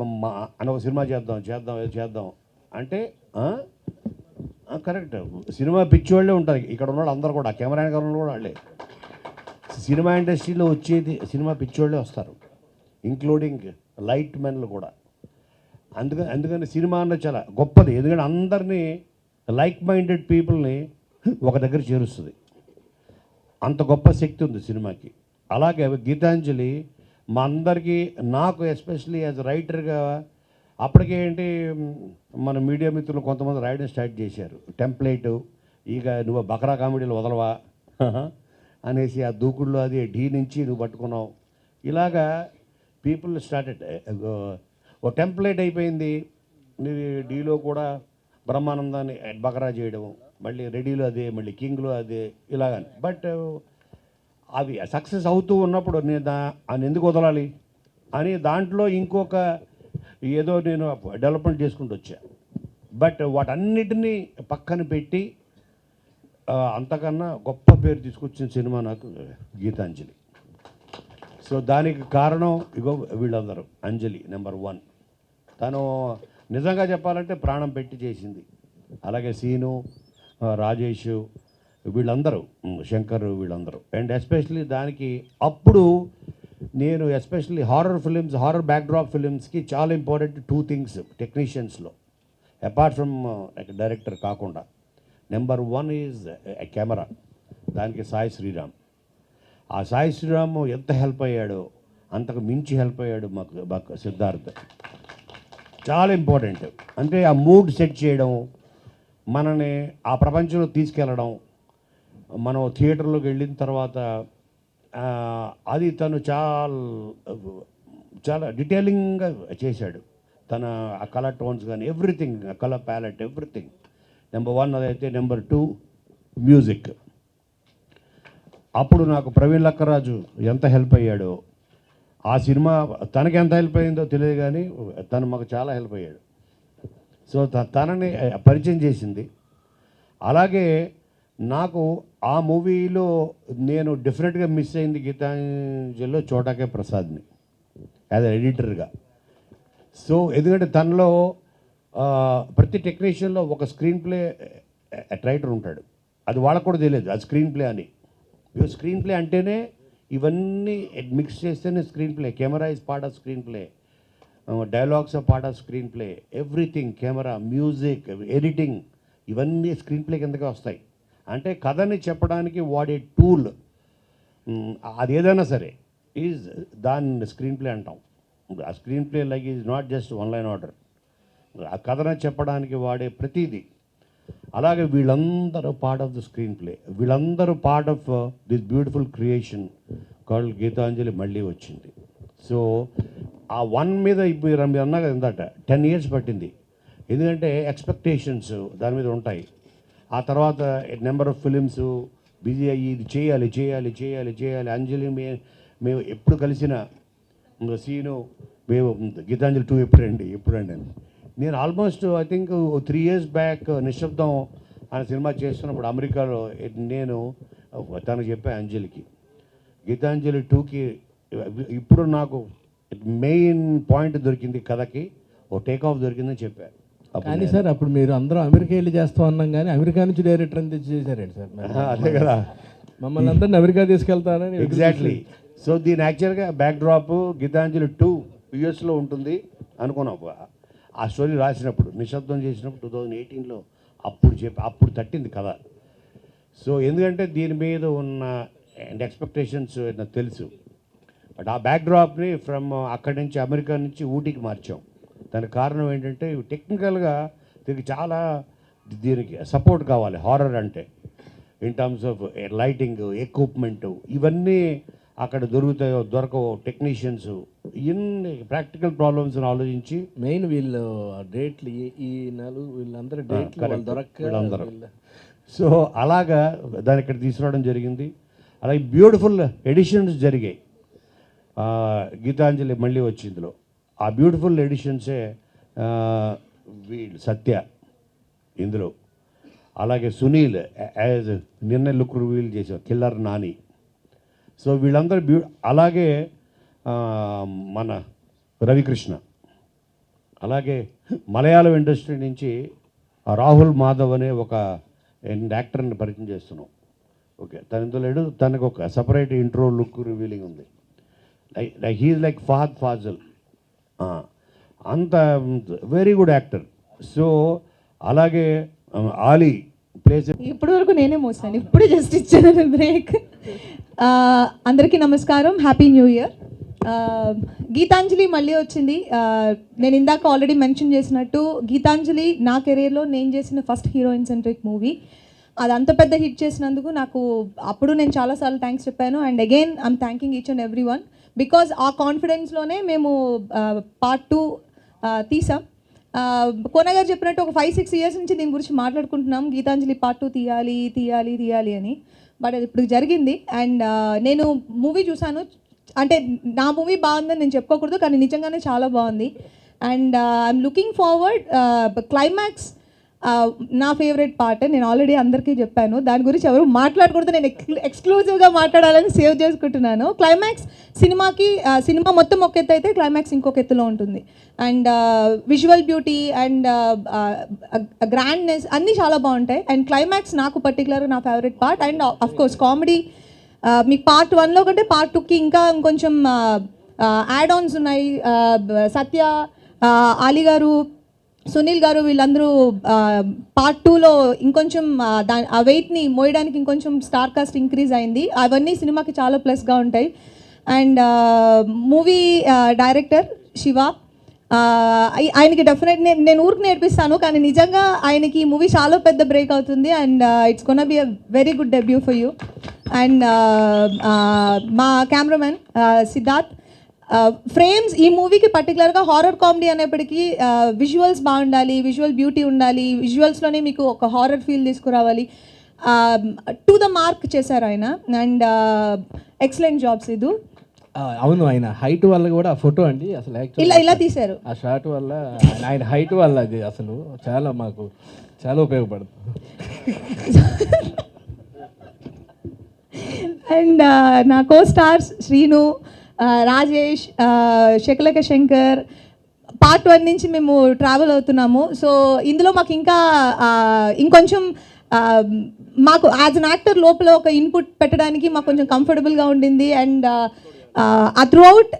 అని ఒక సినిమా చేద్దాం అంటే కరెక్ట్, సినిమా పిచ్చి వాళ్ళే ఉంటారు ఇక్కడ ఉన్న వాళ్ళు అందరూ కూడా, కెమెరా వెనకాల కూడా వాళ్ళే. సినిమా ఇండస్ట్రీలో వచ్చేది సినిమా పిచ్చోళ్ళే వస్తారు, ఇంక్లూడింగ్ లైట్ మెన్లు కూడా. అందుకని సినిమా అన్నది చాలా గొప్పది, ఎందుకంటే అందరినీ లైక్ మైండెడ్ పీపుల్ని ఒక దగ్గర చేరుస్తుంది. అంత గొప్ప శక్తి ఉంది సినిమాకి. అలాగే గీతాంజలి మా అందరికీ, నాకు ఎస్పెషలీ యాజ్ రైటర్గా, అప్పటికే ఏంటి మన మీడియా మిత్రులు కొంతమంది రాయడం స్టార్ట్ చేశారు, టెంప్లెట్ ఇక నువ్వు బకరా కామెడీలు వదలవా అనేసి ఆ దూకుళ్ళు అది ఢీ నుంచి నువ్వు పట్టుకున్నావు. ఇలాగా పీపుల్ స్టార్టెడ్, ఓ టెంప్లెట్ అయిపోయింది. నీది డీలో కూడా బ్రహ్మానందాన్ని బకరా చేయడం, మళ్ళీ రెడీలో అదే, మళ్ళీ కింగ్లో అదే, ఇలాగ. బట్ అవి సక్సెస్ అవుతూ ఉన్నప్పుడు నేను అని ఎందుకు వదలాలి అని దాంట్లో ఇంకొక ఏదో నేను డెవలప్మెంట్ చేసుకుంటూ వచ్చా. బట్ వాటన్నిటినీ పక్కన పెట్టి అంతకన్నా గొప్ప పేరు తీసుకొచ్చిన సినిమా నాకు గీతాంజలి. సో దానికి కారణం ఇగో వీళ్ళందరూ. అంజలి నెంబర్ 1, తను నిజంగా చెప్పాలంటే ప్రాణం పెట్టి చేసింది. అలాగే సీను, రాజేష్, వీళ్ళందరూ, శంకర్, వీళ్ళందరూ. అండ్ ఎస్పెషలీ దానికి అప్పుడు నేను especially horror films, horror backdrop ఫిలిమ్స్కి చాలా ఇంపార్టెంట్ 2 థింగ్స్ టెక్నీషియన్స్లో, అపార్ట్ ఫ్రమ్ డైరెక్టర్ కాకుండా. నెంబర్ 1 ఈజ్ కెమెరా, దానికి సాయి శ్రీరామ్. ఆ సాయి శ్రీరామ్ ఎంత హెల్ప్ అయ్యాడో అంతకు మించి హెల్ప్ అయ్యాడు మాకు సిద్ధార్థ్. చాలా ఇంపార్టెంట్, అంటే ఆ మూడ్ సెట్ చేయడం, మనని ఆ ప్రపంచంలో తీసుకెళ్ళడం. మనం థియేటర్లోకి వెళ్ళిన తర్వాత అది తను చాలా డీటెయిలింగ్గా చేశాడు. తన ఆ కలర్ టోన్స్ కానీ everything, colour palette, everything. Number 1 అదైతే. Number 2 music. అప్పుడు నాకు ప్రవీణ్ లక్కరాజు ఎంత హెల్ప్ అయ్యాడో, ఆ సినిమా తనకి ఎంత హెల్ప్ అయిందో తెలియదు కానీ తను మాకు చాలా హెల్ప్ అయ్యాడు. సో తనని పరిచయం చేసింది. అలాగే నాకు ఆ మూవీలో నేను డెఫినెట్గా మిస్ అయింది గీతాంజలిలో చోటాకే ప్రసాద్ని యాజ్ ఎడిటర్గా. సో ఎందుకంటే తనలో ప్రతి టెక్నీషియన్లో ఒక స్క్రీన్ ప్లే రైటర్ ఉంటాడు, అది వాళ్ళకు కూడా తెలియదు అది స్క్రీన్ ప్లే అని. స్క్రీన్ ప్లే అంటేనే ఇవన్నీ మిక్స్ చేస్తేనే screenplay. Camera is part of screenplay, dialogues are part of screenplay, everything. Camera, music, editing, ఇవన్నీ స్క్రీన్ ప్లే కిందకే వస్తాయి. అంటే కథని చెప్పడానికి వాడే టూల్ అది ఏదైనా సరే ఈజ్ దాన్ని స్క్రీన్ ప్లే అంటాం. ఆ screenplay like is not just 1 line order, ఆ కథను చెప్పడానికి వాడే ప్రతిదీ. అలాగే వీళ్ళందరూ part of the screenplay, వీళ్ళందరూ part of this beautiful creation called Geethanjali మళ్ళీ వచ్చింది. సో ఆ 1 మీద మీరు అన్నా కదా ఇందాక 10 years పట్టింది, ఎందుకంటే ఎక్స్పెక్టేషన్స్ దాని మీద ఉంటాయి. ఆ తర్వాత నెంబర్ ఆఫ్ ఫిలిమ్స్ బిజీ అయ్యి ఇది చేయాలి చేయాలి చేయాలి చేయాలి. అంజలి మేము ఎప్పుడు కలిసిన సీను, మేము గీతాంజలి 2 ఎప్పుడండి అని. నేను almost I think 3 years back నిశ్శబ్దం అనే సినిమా చేస్తున్నప్పుడు అమెరికాలో నేను తనకు చెప్పాను అంజలికి, గీతాంజలి 2కి ఇప్పుడు నాకు మెయిన్ పాయింట్ దొరికింది, కథకి ఓ టేక్ ఆఫ్ దొరికిందని చెప్పాను. కానీ సార్ అప్పుడు మీరు అందరూ అమెరికా వెళ్ళి చేస్తాం అన్నాం, కానీ అమెరికా నుంచి డైరెక్టర్ అని తెచ్చి చేశారండి సార్. అదే కదా, మమ్మల్ని అందరిని అమెరికా తీసుకెళ్తానని. ఎగ్జాక్ట్లీ. సో దీని యాక్చువల్గా బ్యాక్ డ్రాప్ గీతాంజలి 2 US ఉంటుంది అనుకున్నాం. ఆ స్టోరీ రాసినప్పుడు, నిశ్శబ్దం చేసినప్పుడు 2018లో అప్పుడు తట్టింది కథ. సో ఎందుకంటే దీని మీద ఉన్న ఎక్స్పెక్టేషన్స్ నాకు తెలుసు. బట్ ఆ బ్యాక్ డ్రాప్ని ఫ్రమ్ అక్కడి నుంచి అమెరికా నుంచి ఊటీకి మార్చాం. దానికి కారణం ఏంటంటే టెక్నికల్గా దీనికి చాలా దీనికి సపోర్ట్ కావాలి హారర్ అంటే, in terms of lighting, equipment, ఇవన్నీ అక్కడ దొరుకుతాయో దొరకవో, టెక్నీషియన్స్, ఇన్ని ప్రాక్టికల్ ప్రాబ్లమ్స్ని ఆలోచించి మెయిన్ వీళ్ళు డేట్లు ఈ వీళ్ళందరూ డేట్లు వీళ్ళందరూ. సో అలాగా దాన్ని ఇక్కడ తీసుకురావడం జరిగింది. అలాగే బ్యూటిఫుల్ ఎడిషన్స్ జరిగాయి. గీతాంజలి మళ్ళీ వచ్చి ఇందులో ఆ బ్యూటిఫుల్ ఎడిషన్సే వీళ్ళు సత్య ఇందులో, అలాగే సునీల్ యాజ్ నిన్న లుక్ రివీల్ చేసాం, కిల్లర్ నాని. సో వీళ్ళందరూ అలాగే మన రవికృష్ణ. అలాగే మలయాళం ఇండస్ట్రీ నుంచి రాహుల్ మాధవ్ అనే ఒక యాక్టర్ని పరిచయం చేస్తున్నాం. ఓకే, తనతో లేడు, తనకు ఒక సపరేట్ ఇంట్రో లుక్ రివీలింగ్ ఉంది. హీఈ్ లైక్ ఫహద్ ఫాజల్, అంత వెరీ గుడ్ యాక్టర్. సో అలాగే ఆలీ ప్లేస్. ఇప్పటి వరకు నేనే మోసాను, ఇప్పుడు జస్ట్ ఇచ్చాను బ్రేక్. అందరికీ నమస్కారం, హ్యాపీ న్యూ ఇయర్. గీతాంజలి మళ్ళీ వచ్చింది. నేను ఇందాక ఆల్రెడీ మెన్షన్ చేసినట్టు గీతాంజలి నా కెరీర్లో నేను చేసిన ఫస్ట్ హీరోయిన్ సెంట్రిక్ మూవీ. అది అంత పెద్ద హిట్ చేసినందుకు నాకు అప్పుడు నేను చాలాసార్లు థ్యాంక్స్ చెప్పాను. And again I'm thanking each and every one, because ఆ కాన్ఫిడెన్స్లోనే మేము పార్ట్ 2 తీసాం. కోన గారు చెప్పినట్టు ఒక 5-6 ఇయర్స్ నుంచి దీని గురించి మాట్లాడుకుంటున్నాం, గీతాంజలి పార్ట్ 2 తీయాలి తీయాలి తీయాలి అని. బట్ అది ఇప్పుడు జరిగింది. అండ్ నేను మూవీ చూశాను, అంటే నా మూవీ బాగుందని నేను చెప్పుకోకూడదు, కానీ నిజంగానే చాలా బాగుంది. And I'm looking forward. Climax నా ఫేవరెట్ పార్ట్, నేను ఆల్రెడీ అందరికీ చెప్పాను, దాని గురించి ఎవరు మాట్లాడకూడదు, నేను ఎక్స్క్లూజివ్గా మాట్లాడాలని సేవ్ చేసుకుంటున్నాను. క్లైమాక్స్ సినిమాకి సినిమా మొత్తం ఒక ఎత్తు అయితే క్లైమాక్స్ ఇంకొక ఎత్తులో ఉంటుంది. And visual beauty and grandness అన్నీ చాలా బాగుంటాయి. అండ్ క్లైమాక్స్ నాకు పర్టికులర్గా నా favourite part. And of course comedy మీకు పార్ట్ 1లో కంటే పార్ట్ 2కి ఇంకా ఇంకొంచెం యాడ్ ఆన్స్ ఉన్నాయి. సత్య, ఆలీ గారు, సునీల్ గారు వీళ్ళందరూ పార్ట్ 2లో ఇంకొంచెం ఆ వెయిట్ని మోయడానికి ఇంకొంచెం స్టార్ కాస్ట్ ఇంక్రీజ్ అయింది. అవన్నీ సినిమాకి చాలా ప్లస్గా ఉంటాయి. అండ్ మూవీ డైరెక్టర్ శివ, ఆయనకి డెఫినెట్ నేను ఊరికి నేర్పిస్తాను, కానీ నిజంగా ఆయనకి ఈ మూవీ చాలా పెద్ద బ్రేక్ అవుతుంది. And it's gonna be a very good debut for you. And మా కెమెరామెన్ సిద్ధార్థ్. ఫ్రేమ్స్ ఈ మూవీకి పర్టికులర్గా హారర్ కామెడీ అనేప్పటికీ విజువల్స్ బాగుండాలి, విజువల్ బ్యూటీ ఉండాలి, విజువల్స్లోనే మీకు ఒక హారర్ ఫీల్ తీసుకురావాలి. టు ద మార్క్ చేశారు ఆయన. అండ్ ఎక్సలెంట్ జాబ్స్ ఇది. అవును, ఆయన హైట్ వల్ల కూడా ఆ ఫోటో అండి అసలు ఇలా తీశారు. ఆ షాట్ వల్ల ఆయన హైట్ వల్ల అది అసలు చాలా మాకు చాలా ఉపయోగపడుతుంది. అండ్ నా కో స్టార్స్ శ్రీను, రాజేష్, శకలక శంకర్. పార్ట్ 1 నుంచి మేము ట్రావెల్ అవుతున్నాము. సో ఇందులో మాకు ఇంకా ఇంకొంచెం మాకు యాజ్ అన్ యాక్టర్ లోపల ఒక ఇన్పుట్ పెట్టడానికి మాకు కొంచెం కంఫర్టబుల్గా ఉండింది. అండ్ ఆ త్రూఅవుట్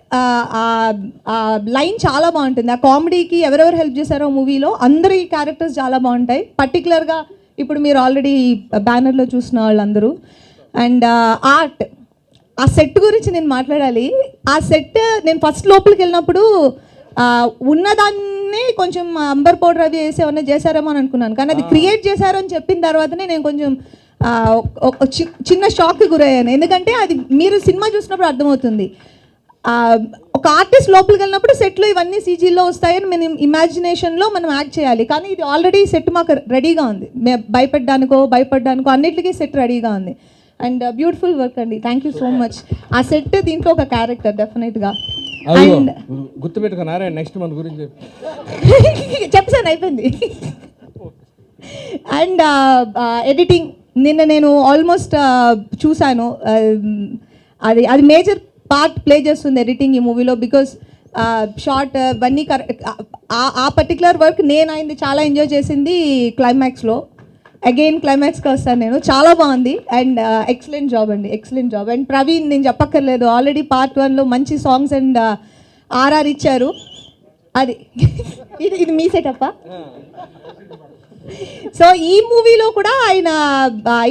లైన్ చాలా బాగుంటుంది. ఆ కామెడీకి ఎవరెవరు హెల్ప్ చేశారో మూవీలో అందరి క్యారెక్టర్స్ చాలా బాగుంటాయి. పర్టికులర్గా ఇప్పుడు మీరు ఆల్రెడీ బ్యానర్లో చూసిన వాళ్ళందరూ. అండ్ ఆర్ట్, ఆ సెట్ గురించి నేను మాట్లాడాలి. ఆ సెట్ నేను ఫస్ట్ లోపలికి వెళ్ళినప్పుడు ఉన్నదాన్నే కొంచెం అంబర్ పౌడర్ అవి వేసి ఏమన్నా చేశారేమో అని అనుకున్నాను, కానీ అది క్రియేట్ చేశారు అని చెప్పిన తర్వాతనే నేను కొంచెం చిన్న షాక్కి గురయ్యాను. ఎందుకంటే అది మీరు సినిమా చూసినప్పుడు అర్థమవుతుంది. ఒక ఆర్టిస్ట్ లోపలికి వెళ్ళినప్పుడు సెట్లో ఇవన్నీ సీజీలో వస్తాయని మనం ఇమాజినేషన్లో మనం యాక్ట్ చేయాలి, కానీ ఇది ఆల్రెడీ సెట్ మాకు రెడీగా ఉంది. భయపడ్డానికో అన్నిటికీ సెట్ రెడీగా ఉంది. అండ్ బ్యూటిఫుల్ వర్క్ అండి, థ్యాంక్ యూ సో మచ్. ఆ సెట్ దీంట్లో ఒక క్యారెక్టర్ డెఫినెట్గా. అండ్ గుర్తుపెట్టుకున్నారా నెక్స్ట్ మంత్ గురించి చెప్పాను, అయిపోయింది. అండ్ ఎడిటింగ్ నిన్న నేను ఆల్మోస్ట్ చూశాను. అది మేజర్ పార్ట్ ప్లే చేస్తుంది ఎడిటింగ్ ఈ మూవీలో. బికాస్ షార్ట్ ఇవన్నీ ఆ పర్టికులర్ వర్క్ నేను అయింది చాలా ఎంజాయ్ చేసింది క్లైమాక్స్లో. అగైన్ క్లైమాక్స్కి వస్తాను నేను, చాలా బాగుంది. అండ్ ఎక్సలెంట్ జాబ్ అండి, ఎక్సలెంట్ జాబ్. అండ్ ప్రవీణ్ నేను చెప్పక్కర్లేదు, ఆల్రెడీ పార్ట్ 1లో మంచి సాంగ్స్ అండ్ ఆర్ఆర్ ఇచ్చారు. అది ఇది మీ సెటప్పా? సో ఈ మూవీలో కూడా ఆయన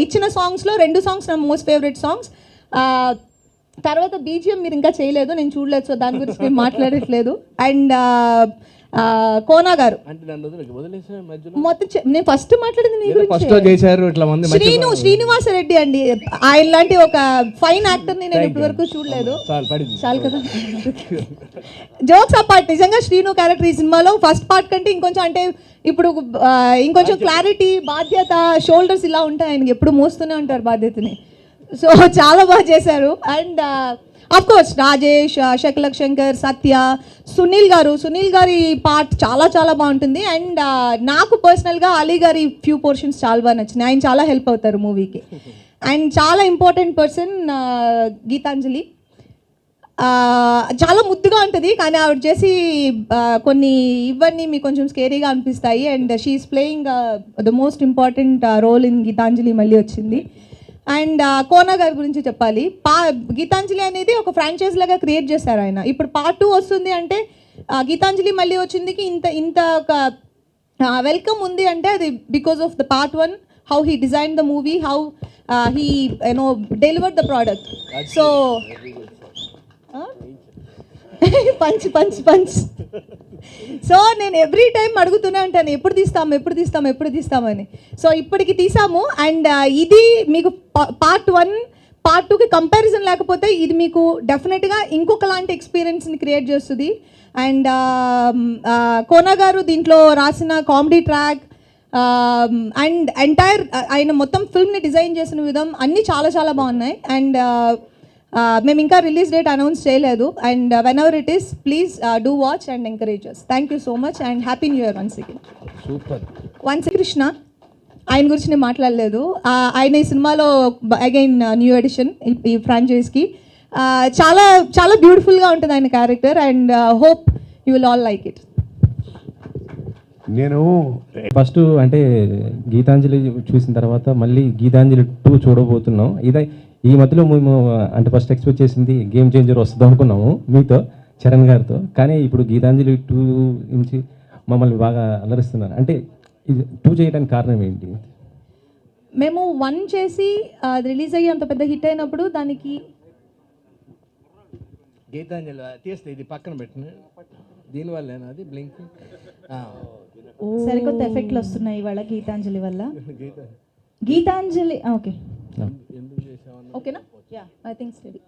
ఇచ్చిన సాంగ్స్లో 2 సాంగ్స్ నా మోస్ట్ ఫేవరెట్ సాంగ్స్. తర్వాత బీజిఎం మీరు ఇంకా చేయలేదు, నేను చూడలేదు, సో దాని గురించి నేను మాట్లాడట్లేదు. అండ్ కోనా గారు మొత్తం నేను ఫస్ట్ మాట్లాడింది నీ గురించి. శ్రీనివాస రెడ్డి అండి, ఆయన లాంటి ఒక ఫైన్ యాక్టర్ని నేను ఇప్పటి వరకు చూడలేదు. చాలు కదా, జోక్స్ అపార్ట్. నిజంగా శ్రీను క్యారెక్టర్ ఈ సినిమాలో ఫస్ట్ పార్ట్ కంటే ఇంకొంచెం, అంటే ఇప్పుడు ఇంకొంచెం క్లారిటీ, బాధ్యత, షోల్డర్స్ ఇలా ఉంటాయి ఆయనకి, ఎప్పుడు మోస్తూనే ఉంటారు బాధ్యతని. సో చాలా బాగా చేశారు. And of course Rajesh, Shakalaka Shankar, Satya, Sunil గారి పార్ట్ చాలా చాలా బాగుంటుంది. అండ్ నాకు పర్సనల్గా అలీ గారి ఫ్యూ పోర్షన్స్ చాలా బాగా నచ్చినాయి. ఆయన చాలా హెల్ప్ అవుతారు మూవీకి. అండ్ చాలా ఇంపార్టెంట్ పర్సన్ గీతాంజలి. చాలా ముద్దుగా ఉంటుంది, కానీ ఆవిడ చేసి కొన్ని ఇవన్నీ మీకు కొంచెం స్కేరీగా అనిపిస్తాయి. And she's playing the most important role in Geethanjali మళ్ళీ వచ్చింది. అండ్ కోనా గారి గురించి చెప్పాలి. గీతాంజలి అనేది ఒక ఫ్రాంచైజ్ లాగా క్రియేట్ చేశారు ఆయన. ఇప్పుడు పార్ట్ 2 వస్తుంది అంటే గీతాంజలి మళ్ళీ వచ్చిందికి ఇంత ఒక వెల్కమ్ ఉంది అంటే అది because of the part 1, how he design the movie, how he delivered the product. So punch. So నేను ఎవ్రీ టైం అడుగుతూనే ఉంటాను, ఎప్పుడు తీస్తామని. సో ఇప్పటికి తీసాము. అండ్ ఇది మీకు పార్ట్ 1 పార్ట్ 2కి కంపారిజన్ లేకపోతే ఇది మీకు డెఫినెట్గా ఇంకొక లాంటి ఎక్స్పీరియన్స్ని క్రియేట్ చేస్తుంది. అండ్ కోనా గారు దీంట్లో రాసిన కామెడీ ట్రాక్ అండ్ ఎంటైర్ ఆయన మొత్తం ఫిల్మ్ని డిజైన్ చేసిన విధం అన్నీ చాలా చాలా బాగున్నాయి. అండ్ మేము ఇంకా రిలీజ్ డేట్ అనౌన్స్ చేయలేదు. And when ever it is please do watch and encourage us. Thank you so much and happy new year once again. Super. Krishna ఆయన గురించి నేను మాట్లాడలేదు. ఆయన ఈ సినిమాలో అగైన్ న్యూ ఎడిషన్ ఈ ఫ్రాంచైజ్కి. చాలా చాలా బ్యూటిఫుల్గా ఉంటుంది ఆయన character. And hope you will all like it. నేను ఫస్ట్ అంటే గీతాంజలి చూసిన తర్వాత మళ్ళీ గీతాంజలి 2 చూడబోతున్నాం. ఈ మధ్యలో మేము అంటే ఫస్ట్ ఎక్స్పెక్ట్ చేసింది గేమ్ చేంజర్ వస్తుంది అనుకున్నాము మీతో, చరణ్ గారితో. కానీ ఇప్పుడు గీతాంజలి 2 నుంచి మమ్మల్ని బాగా అలరిస్తున్నారు. అంటే ఇది 2 చేయడానికి కారణం ఏంటి? మేము 1 చేసి రిలీజ్ అయ్యి అంత పెద్ద హిట్ అయినప్పుడు దానికి గీతాంజలి తీస్తే ఇది పక్కన పెట్టిన దీనివల్లేనా అది బ్లింక్ సరికొత్త ఎఫెక్ట్లు వస్తున్నాయి ఇవాళ గీతాంజలి వల్ల. గీతాంజలి ఓకే ఓకేనా? ఐ థింక్ స్టడీ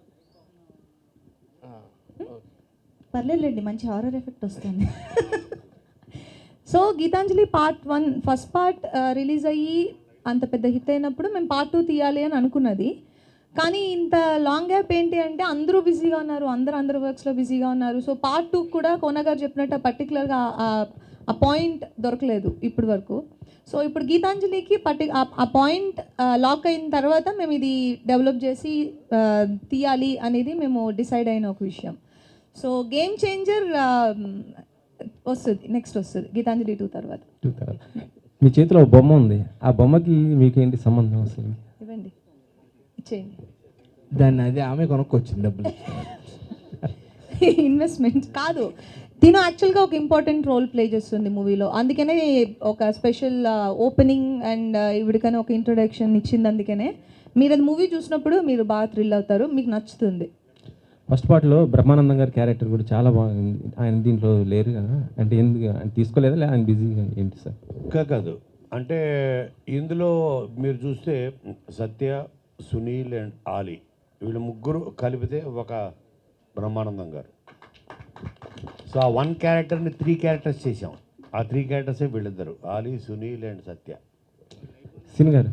పర్లేదులేండి, మంచి హారర్ ఎఫెక్ట్ వస్తుంది. So Geethanjali part 1 first part release అయ్యి అంత పెద్ద హిట్ అయినప్పుడు మేము పార్ట్ 2 తీయాలి అని అనుకున్నది. కానీ ఇంత లాంగ్ గ్యాప్ ఏంటి అంటే అందరూ బిజీగా ఉన్నారు, అందరూ వర్క్స్లో బిజీగా ఉన్నారు. సో పార్ట్ 2 కూడా కోన గారు చెప్పినట్టు పర్టికులర్గా ఆ పాయింట్ దొరకలేదు ఇప్పటి వరకు. సో ఇప్పుడు గీతాంజలికి ఆ పాయింట్ లాక్ అయిన తర్వాత మేము ఇది డెవలప్ చేసి తీయాలి అనేది మేము డిసైడ్ అయిన ఒక విషయం. సో గేమ్ చేంజర్ వస్తుంది, నెక్స్ట్ వస్తుంది గీతాంజలి 2 తర్వాత. మీ చేతిలో ఒక బొమ్మ ఉంది, ఆ బొమ్మకి మీకేంటి సంబంధం అసలు? ఇవ్వండి, ఇచ్చేయండి. దాన్ని అది ఆమె కొనుక్కొచ్చింది డబ్బులు. ఇన్వెస్ట్మెంట్ కాదు, తిను యాక్చువల్గా ఒక ఇంపార్టెంట్ రోల్ ప్లే చేస్తుంది మూవీలో. అందుకనే ఒక స్పెషల్ ఓపెనింగ్ అండ్ ఇవిడికనే ఒక ఇంట్రొడక్షన్ ఇచ్చింది. అందుకనే మీరు అది మూవీ చూసినప్పుడు మీరు బాగా థ్రిల్ అవుతారు, మీకు నచ్చుతుంది. ఫస్ట్ పార్ట్లో బ్రహ్మానందం గారి క్యారెక్టర్ కూడా చాలా బాగుంది. ఆయన దీంట్లో లేరు కదా, అంటే ఎందుకు ఆయన తీసుకోలేదా, లేదా ఆయన బిజీగా ఏంటి సార్? కాదు, అంటే ఇందులో మీరు చూస్తే సత్య, సునీల్ అండ్ ఆలీ వీళ్ళు ముగ్గురు కలిపితే ఒక బ్రహ్మానందం గారు. సో ఆ 1 క్యారెక్టర్ని 3 క్యారెక్టర్స్ చేసాం. ఆ 3 క్యారెక్టర్సే వీళ్ళిద్దరు, Ali, Sunil and Satya. Sin గారు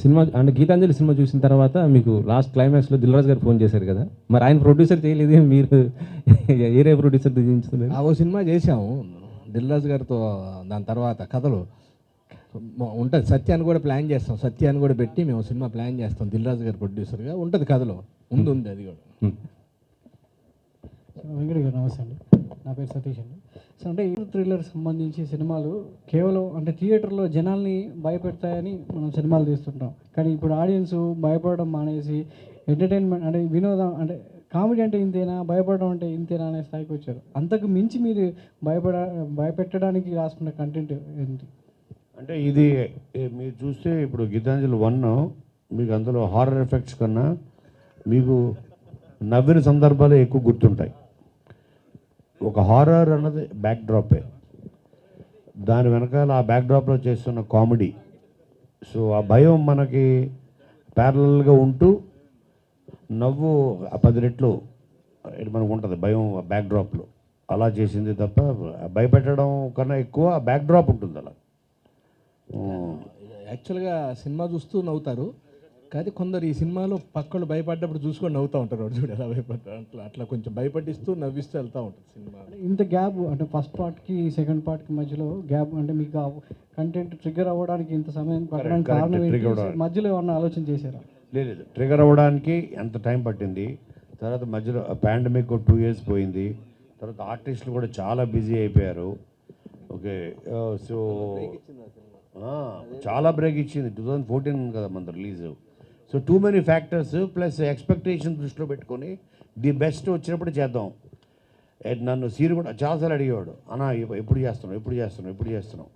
సినిమా అంటే గీతాంజలి సినిమా చూసిన తర్వాత మీకు లాస్ట్ క్లైమాక్స్లో దిల్రాజ్ గారు ఫోన్ చేశారు కదా, మరి ఆయన ప్రొడ్యూసర్ చేయలేదు, మీరు ఏరే ప్రొడ్యూసర్ చేయించుతున్నారు? ఓ సినిమా చేసాము దిల్రాజు గారితో. దాని తర్వాత కథలు ఉంటుంది, సత్యాన్ని కూడా ప్లాన్ చేస్తాం, సత్యాన్ని కూడా పెట్టి మేము సినిమా ప్లాన్ చేస్తాం. దిల్రాజు గారు ప్రొడ్యూసర్గా ఉంటుంది, కథలో ఉంది అది కూడా. వెంకట గారు నమస్తే అండి, నా పేరు సతీష్ అండి. సో అంటే ఈ థ్రిల్లర్ సంబంధించి సినిమాలు కేవలం అంటే థియేటర్లో జనాల్ని భయపెడతాయని మనం సినిమాలు తీస్తుంటాం. కానీ ఇప్పుడు ఆడియన్స్ భయపడడం మానేసి ఎంటర్టైన్మెంట్ అంటే వినోదం అంటే కామెడీ అంటే ఇంతేనా, భయపడడం అంటే ఇంతేనా అనే స్థాయికి వచ్చారు. అంతకు మించి మీరు భయపెట్టడానికి రాసుకున్న కంటెంట్ ఏంటి? అంటే ఇది మీరు చూస్తే ఇప్పుడు గీతాంజలి 1 మీకు అందులో హారర్ ఎఫెక్ట్స్ కన్నా మీకు నవ్విన సందర్భాలే ఎక్కువ గుర్తుంటాయి. ఒక హారర్ అన్నది బ్యాక్డ్రాపే, దాని వెనకాల ఆ బ్యాక్డ్రాప్లో చేస్తున్న కామెడీ. సో ఆ భయం మనకి ప్యారలల్గా ఉంటూ నవ్వు 10 రెట్లు మనకు ఉంటుంది భయం బ్యాక్డ్రాప్లో. అలా చేసింది తప్ప భయపెట్టడం కన్నా ఎక్కువ బ్యాక్డ్రాప్ ఉంటుంది. అలా యాక్చువల్గా సినిమా చూస్తూ నవ్వుతారు, కానీ కొందరు ఈ సినిమాలో పక్కలు భయపడ్డప్పుడు చూసుకొని నవ్వుతూ ఉంటారు. చూడు ఎలా భయపడ్డారు, అట్లా కొంచెం భయపడిస్తూ నవ్విస్తూ వెళ్తూ ఉంటుంది సినిమా. ఇంత గ్యాప్ అంటే ఫస్ట్ పార్ట్కి సెకండ్ పార్ట్కి మధ్యలో గ్యాప్ అంటే మీకు ఆ కంటెంట్ ట్రిగ్గర్ అవ్వడానికి ఇంత సమయం పట్టడానికి కారణం ఏంటి? మధ్యలో ఏమన్నా ఆలోచన చేశారా? లేదు, ట్రిగర్ అవ్వడానికి ఎంత టైం పట్టింది. తర్వాత మధ్యలో పాండమిక్ 2 years పోయింది. తర్వాత ఆర్టిస్టులు కూడా చాలా బిజీ అయిపోయారు. ఓకే, సో చాలా బ్రేక్ ఇచ్చింది. 2014 కదా మన release. So too many factors plus expectation దృష్టిలో పెట్టుకొని ది బెస్ట్ వచ్చినప్పుడు చేద్దాం. నన్ను సీరు కూడా చాలాసార్లు అడిగేవాడు, అన్న ఎప్పుడు చేస్తున్నాం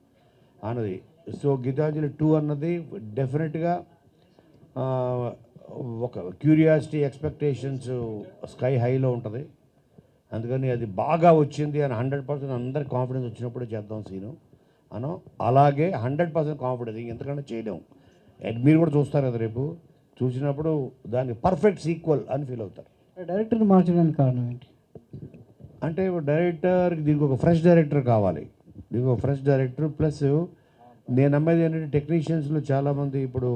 అన్నది. సో గీతాంజలి 2 అన్నది డెఫినెట్గా ఒక క్యూరియాసిటీ, ఎక్స్పెక్టేషన్స్ స్కై హైలో ఉంటుంది. అందుకని అది బాగా వచ్చింది అని 100% అందరికి కాన్ఫిడెన్స్ వచ్చినప్పుడే చేద్దాం సీను అను. అలాగే 100% కాన్ఫిడెన్స్ ఎంతకన్నా చేయలేము. మీరు కూడా చూస్తారు కదా, రేపు చూసినప్పుడు దానికి పర్ఫెక్ట్ సీక్వెల్ అని ఫీల్ అవుతారు. డైరెక్టర్ని మార్చడానికి కారణం ఏంటి? అంటే దీనికి ఒక ఫ్రెష్ డైరెక్టర్ కావాలి. దీనికి ఒక ఫ్రెష్ డైరెక్టర్ ప్లస్ నేను నమ్మేది ఏంటంటే టెక్నీషియన్స్లో చాలామంది ఇప్పుడు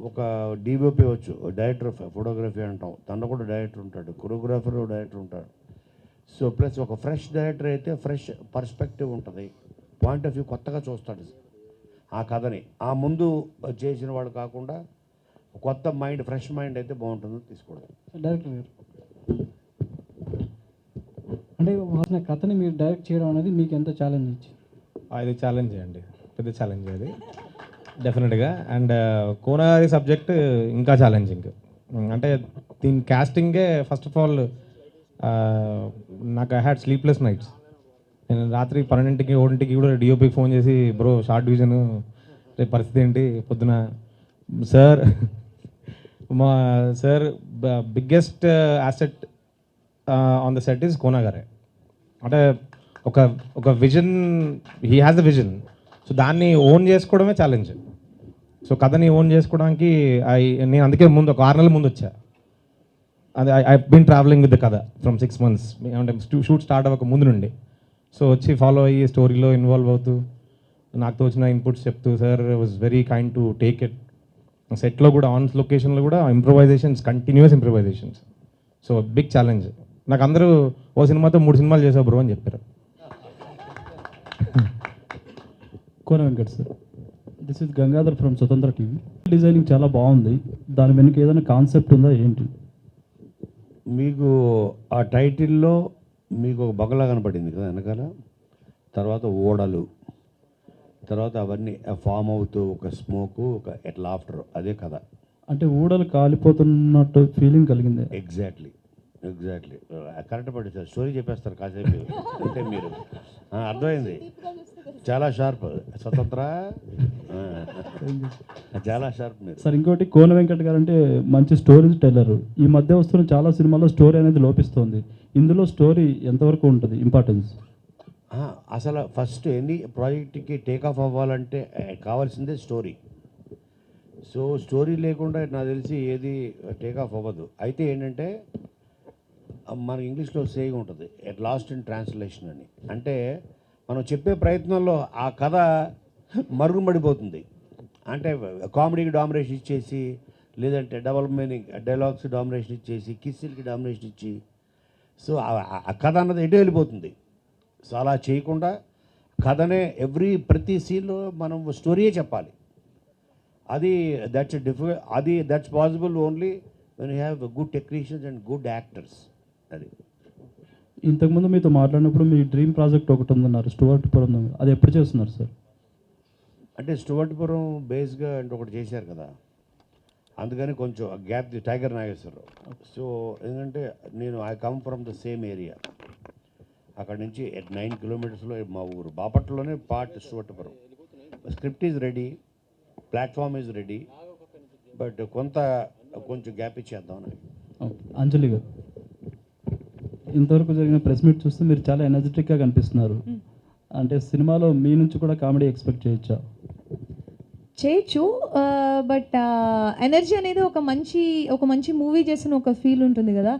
ఒక డిఓపి వచ్చు, డైరెక్టర్ ఆఫ్ ఫోటోగ్రఫీ అంటాం, తను కూడా డైరెక్టర్ ఉంటాడు, కొరియోగ్రాఫర్ డైరెక్టర్ ఉంటాడు. సో ప్లస్ ఒక ఫ్రెష్ డైరెక్టర్ అయితే ఫ్రెష్ పర్స్పెక్టివ్ ఉంటుంది, పాయింట్ ఆఫ్ వ్యూ కొత్తగా చూస్తాడు ఆ కథని. ఆ ముందు చేసిన వాడు కాకుండా కొత్త మైండ్, ఫ్రెష్ మైండ్ అయితే బాగుంటుందని తీసుకోవడం. డైరెక్టర్ గారు అంటే వాసిన కథని మీరు డైరెక్ట్ చేయడం అనేది మీకు ఎంత ఛాలెంజ్ ఇచ్చి? అది ఛాలెంజ్ అండి, పెద్ద ఛాలెంజ్ అది డెఫినెట్గా. అండ్ కోనారి సబ్జెక్ట్ ఇంకా ఛాలెంజింగ్. అంటే దీని క్యాస్టింగే ఫస్ట్ ఆఫ్ ఆల్ నాకు ఐ హ్యాడ్ స్లీప్లెస్ నైట్స్. నేను రాత్రి 12కి 1కి కూడా డిఓపికి ఫోన్ చేసి, బ్రో షార్ట్ డివిజన్ రేపు పరిస్థితి ఏంటి పొద్దున సార్, మా sir biggest asset on the set is Kona గారే. అంటే ఒక vision, he has the vision. So దాన్ని ఓన్ చేసుకోవడమే ఛాలెంజ్. సో కథని ఓన్ చేసుకోవడానికి నేను అందుకే ముందు ఒక 6 నెలల ముందు వచ్చా. అది I been travelling with the కథ ఫ్రమ్ 6 months, అంటే షూట్ స్టార్ట్ అవ్వక ముందు నుండి. సో వచ్చి ఫాలో అయ్యి స్టోరీలో ఇన్వాల్వ్ అవుతూ నాకు తోచిన ఇన్పుట్స్ చెప్తూ, sir was very kind to take it. సెట్లో కూడా ఆన్ లొకేషన్లో కూడా improvisations, continuous improvisations. So big challenge. నాకు అందరూ ఓ సినిమాతో 3 సినిమాలు చేసావు బ్రో అని చెప్పారు. Kona Venkat sir, this is Gangadhar from Swatantra TV. Designing చాలా బాగుంది, దాని వెనుక ఏదైనా కాన్సెప్ట్ ఉందా ఏంటి? మీకు ఆ టైటిల్లో మీకు ఒక బగలా కనపడింది కదా వెనకాల, తర్వాత ఓడలు, తర్వాత అవన్నీ ఫామ్ అవుతూ ఒక స్మోకు, ఒక ఎట్లా ఆఫ్టర్, అదే కథ. అంటే ఊడలు కాలిపోతున్నట్టు ఫీలింగ్ కలిగింది. ఎగ్జాక్ట్లీ కరెక్ట్ పడేస్తారు. స్టోరీ చెప్పేస్తారు కాసేపు అంటే మీరు అర్థమైంది. చాలా షార్ప్ స్వతంత్ర, చాలా షార్ప్ మీరు. సార్ ఇంకోటి, కోన వెంకట్ గారు అంటే మంచి స్టోరీ టెల్లర్. ఈ మధ్య వస్తున్న చాలా సినిమాల్లో స్టోరీ అనేది లోపిస్తుంది. ఇందులో స్టోరీ ఎంతవరకు ఉంటుంది ఇంపార్టెన్స్? అసలు ఫస్ట్ ఎనీ ప్రాజెక్ట్కి టేక్ ఆఫ్ అవ్వాలంటే కావాల్సిందే స్టోరీ. సో స్టోరీ లేకుండా నాకు తెలిసి ఏది టేక్ ఆఫ్ అవ్వదు. అయితే ఏంటంటే మన ఇంగ్లీష్లో సేయింగ్ ఉంటుంది, ఎట్ లాస్ట్ ఇన్ ట్రాన్స్లేషన్ అని. అంటే మనం చెప్పే ప్రయత్నంలో ఆ కథ మరుగుపడిపోతుంది. అంటే కామెడీకి డామినేషన్ ఇచ్చేసి, లేదంటే డబల్ మీనింగ్ డైలాగ్స్ డామినేషన్ ఇచ్చేసి, కిస్సిల్కి డామినేషన్ ఇచ్చి, సో ఆ కథ అన్నది ఎటు వెళ్ళిపోతుంది. సో అలా చేయకుండా కథనే ప్రతి సీన్లో మనం స్టోరీయే చెప్పాలి. అది that's possible only when you have good technicians and good actors. అది ఇంతకుముందు మీతో మాట్లాడినప్పుడు మీ డ్రీమ్ ప్రాజెక్ట్ ఒకటి ఉందన్నారు, స్టువర్ట్పురం. అది ఎప్పుడు చేస్తున్నారు సార్? అంటే స్టువర్ట్పురం బేస్గా అంటే ఒకటి చేశారు కదా, అందుకని కొంచెం గ్యాప్, టైగర్ నాగేశ్వరరావు. సో ఎందుకంటే I come from the same area, అక్కడ నుంచి 9 kilometers మా ఊరు బాపట్లలోనే part Stuartpuram. Script is ready, platform is ready, but కొంచెం గ్యాప్ ఇచ్చేద్దాం అని. అంజలి గారు, ఇంతవరకు జరిగిన ప్రెస్ మీట్ చూస్తే మీరు చాలా ఎనర్జెటిక్గా కనిపిస్తున్నారు. అంటే సినిమాలో మీ నుంచి కూడా కామెడీ ఎక్స్పెక్ట్ చేయొచ్చు? బట్ ఎనర్జీ అనేది ఒక మంచి మూవీ చేసిన ఒక ఫీల్ ఉంటుంది కదా.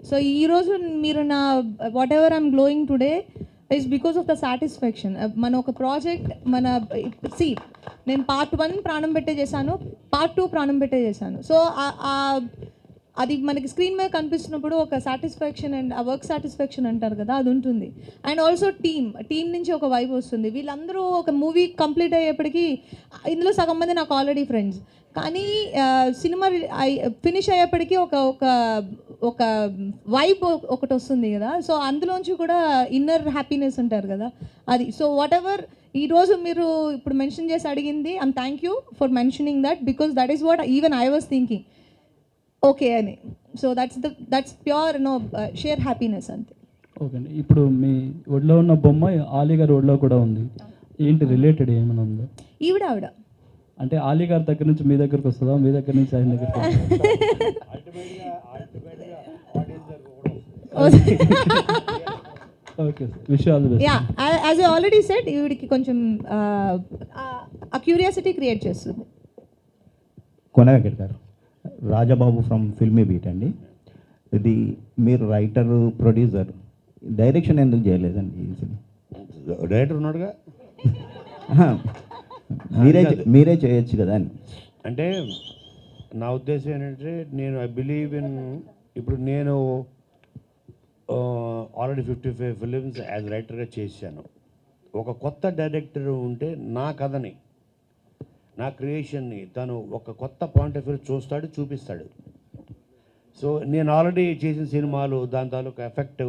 సో ఈరోజు మీరు నా what ever I'm glowing today is because of the satisfaction. మన ఒక ప్రాజెక్ట్ నేను Part 1 ప్రాణం పెట్టే చేశాను, Part 2 ప్రాణం పెట్టే చేశాను. సో అది మనకి స్క్రీన్ మీద కనిపిస్తున్నప్పుడు ఒక సాటిస్ఫాక్షన్ అండ్ ఆ వర్క్ సాటిస్ఫాక్షన్ అంటారు కదా, అది ఉంటుంది. అండ్ ఆల్సో టీమ్ నుంచి ఒక వైబ్ వస్తుంది. వీళ్ళందరూ ఒక మూవీ కంప్లీట్ అయ్యేప్పటికీ, ఇందులో సగం మంది నాకు ఆల్రెడీ ఫ్రెండ్స్, కానీ సినిమా ఫినిష్ అయ్యేప్పటికీ ఒక వైబ్ ఒకటి వస్తుంది కదా, సో అందులోంచి కూడా ఇన్నర్ హ్యాపీనెస్ ఉంటారు కదా అది. సో వాట్ ఎవర్ ఈరోజు మీరు ఇప్పుడు మెన్షన్ చేసి అడిగింది, I'm thank you for mentioning that, because that is what even I was thinking okay అని. So that's pure sheer happiness అంతే. ఓకే అండి, ఇప్పుడు మీ ఒడిలో ఉన్న బొమ్మ ఆలీ గారి ఒడిలో కూడా ఉంది, ఏంటి రిలేటెడ్ ఏమైనా ఉందా? ఆవిడ అంటే ఆలీ గారి దగ్గర నుంచి మీ దగ్గరకు వస్తుందా, మీ దగ్గర నుంచి ఆయన దగ్గరికి okay, wish all the best. Yeah, as I already said, ఈవిడికి కొంచెం ఆ క్యూరియాసిటీ క్రియేట్ చేస్తుంది. కొన వెంకట్ గారు, రాజబాబు ఫ్రమ్ ఫిల్మీ బీట్ అండి. ఇది మీరు రైటర్, ప్రొడ్యూసర్, డైరెక్షన్ ఎందుకు చేయలేదండి ఈ సినిమా? డైరెక్టర్ ఉన్నాడుగా, మీరే చేయొచ్చు కదా అని. అంటే నా ఉద్దేశం ఏంటంటే నేను ఐ బిలీవ్ ఇన్, ఇప్పుడు నేను ఆల్రెడీ 55 ఫిలిమ్స్ యాజ్ రైటర్గా చేశాను. ఒక కొత్త డైరెక్టర్ ఉంటే నా కథని, నా క్రియేషన్ని తను ఒక కొత్త పాయింట్ ఆఫ్ వ్యూ చూస్తాడు, చూపిస్తాడు. సో నేను ఆల్రెడీ చేసిన సినిమాలు దాని తాలూకు ఎఫెక్ట్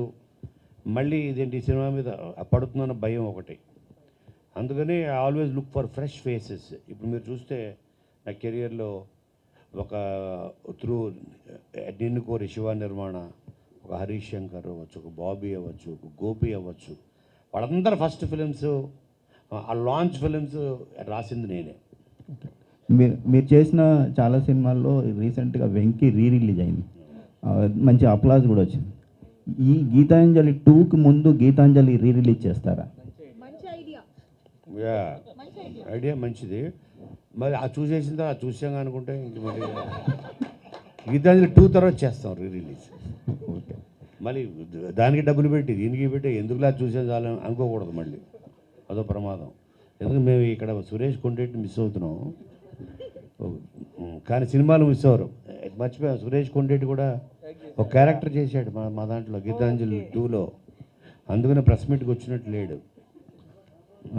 మళ్ళీ ఇదేంటి ఈ సినిమా మీద పడుతుందన్న భయం ఒకటి. అందుకని I always look for fresh faces. ఇప్పుడు మీరు చూస్తే నా కెరియర్లో ఒక త్రూ నిన్ను కోరి శివ నిర్మాణ, ఒక హరీష్ శంకర్ అవ్వచ్చు, ఒక బాబీ అవ్వచ్చు, ఒక గోపి అవ్వచ్చు, వాళ్ళందరూ ఫస్ట్ ఫిలిమ్స్, ఆ లాంచ్ ఫిలిమ్స్ రాసింది నేనే. మీరు చేసిన చాలా సినిమాల్లో రీసెంట్గా వెంకీ రిలీజ్ అయింది, మంచి అప్లాజ్ కూడా వచ్చింది. ఈ గీతాంజలి 2కి ముందు గీతాంజలి రిలీజ్ చేస్తారా? యా, ఐడియా మంచిది. మరి ఆ చూసేసిన తర్వాత చూసాం అనుకుంటే ఇంక మరి గీతాంజలి 2 తర్వాత చేస్తాం రిలీజ్. ఓకే, మళ్ళీ దానికి డబ్బులు పెట్టి దీనికి పెట్టి ఎందుకులా చూసాం చాలని అనుకోకూడదు, మళ్ళీ అదో ప్రమాదం. ఎందుకంటే మేము ఇక్కడ సురేష్ కొండరెడ్డి మిస్ అవుతున్నాం, కానీ సినిమాలు మిస్ అవ్వరు. మర్చిపోయాం, సురేష్ కొండరెడ్డి కూడా ఒక క్యారెక్టర్ చేశాడు మా దాంట్లో గీతాంజలి 2లో, అందుకనే ప్రెస్ మీట్కి వచ్చినట్టు లేడు.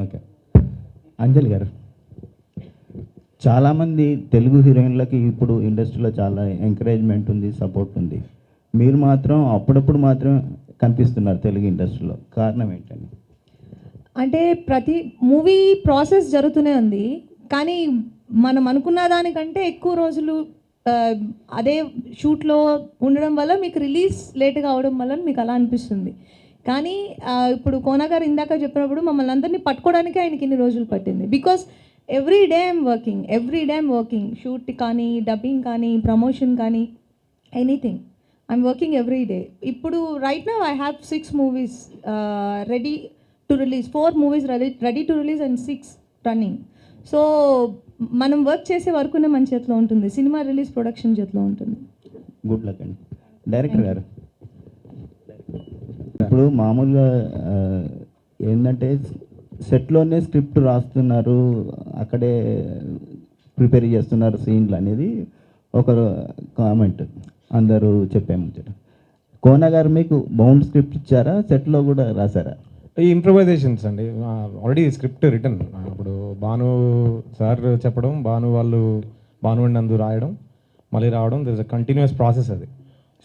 ఓకే, అంజలి గారు, చాలామంది తెలుగు హీరోయిన్లకి ఇప్పుడు ఇండస్ట్రీలో చాలా ఎంకరేజ్మెంట్ ఉంది, సపోర్ట్ ఉంది. మీరు మాత్రం అప్పుడప్పుడు మాత్రం కనిపిస్తున్నారు తెలుగు ఇండస్ట్రీలో, కారణం ఏంటండి? అంటే ప్రతి మూవీ ప్రాసెస్ జరుగుతూనే ఉంది, కానీ మనం అనుకున్న దానికంటే ఎక్కువ రోజులు అదే షూట్లో ఉండడం వల్ల మీకు రిలీజ్ లేట్గా అవడం వల్ల మీకు అలా అనిపిస్తుంది. కానీ ఇప్పుడు కోన గారు ఇందాక చెప్పినప్పుడు మమ్మల్ని అందరినీ పట్టుకోవడానికి ఆయనకి ఇన్ని రోజులు పట్టింది. Because every day I'm working, shoot కానీ, డబ్బింగ్ కానీ, ప్రమోషన్ కానీ, anything I'm working every day. ఇప్పుడు right now I have 6 movies ready to release, 4 movies ready to release and 6 running. So మనం వర్క్ చేసే వరకునే మన చేతిలో ఉంటుంది, సినిమా రిలీజ్ ప్రొడక్షన్ చేతిలో ఉంటుంది. గుడ్ లక్ అండి. డైరెక్టర్ గారు, ఇప్పుడు మామూలుగా ఏంటంటే సెట్లోనే స్క్రిప్ట్ రాస్తున్నారు, అక్కడే ప్రిపేర్ చేస్తున్నారు సీన్లు అనేది ఒక కామెంట్ అందరూ చెప్పే ముచ్చట. కోన గారు మీకు బౌండ్ స్క్రిప్ట్ ఇచ్చారా, సెట్లో కూడా రాశారా? ఈ ఇంప్రవైజేషన్స్ అండి, ఆల్రెడీ స్క్రిప్ట్ రిటర్న్. ఇప్పుడు భాను సార్ చెప్పడం, భాను అండ్ నందు రాయడం, మళ్ళీ రావడం, దిస్ అ కంటిన్యూస్ ప్రాసెస్ అది.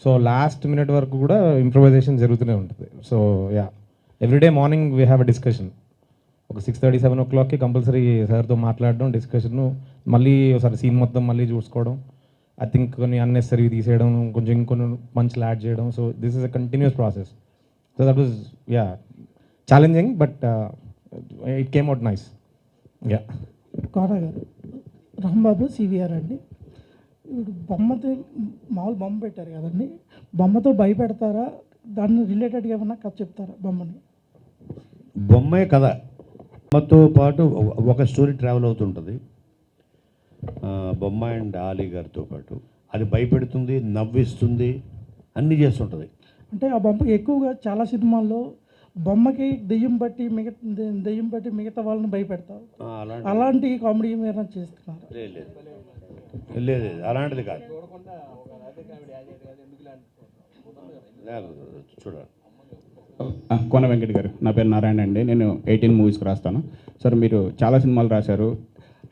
సో లాస్ట్ మినిట్ వరకు కూడా ఇంప్రవైజేషన్ జరుగుతూనే ఉంటుంది. So yeah, everyday morning we have a discussion. ఒక 6:30, 7 o'clockకి కంపల్సరీ సార్తో మాట్లాడడం, డిస్కషన్, మళ్ళీ ఒకసారి సీన్ మొత్తం మళ్ళీ చూసుకోవడం, ఐ థింక్ కొన్ని అన్నెసరీ తీసేయడం, కొంచెం ఇంకొన్ని పంచ్లు యాడ్ చేయడం. So this is a continuous process. So that was yeah challenging, but it came out nice. Yeah, Kona garu, Rambabu CVR అండి. ఇప్పుడు బొమ్మతో మామూలు బొమ్మ పెట్టారు కదండి, బొమ్మతో భయపెడతారా, దాన్ని రిలేటెడ్గా ఏమన్నా కథ చెప్తారా? బొమ్మే కథ, బొమ్మతో పాటు ఒక స్టోరీ ట్రావెల్ అవుతుంటుంది. బొమ్మ అండ్ ఆలీ గారితో పాటు అది భయపెడుతుంది, నవ్విస్తుంది, అన్నీ చేస్తుంటుంది. అంటే ఆ బొమ్మ ఎక్కువగా చాలా సినిమాల్లో బొమ్మకి దెయ్యం బట్టి మిగతా వాళ్ళని భయపెడతారు. అలాంటి కామెడీ ఏమైనా చేస్తున్నారు? లేదు, అలాంటిది కాదు. చూడాలి. కోన వెంకట్ గారు, నా పేరు నారాయణ అండి. నేను 18 మూవీస్కి రాస్తాను. సార్, మీరు చాలా సినిమాలు రాశారు.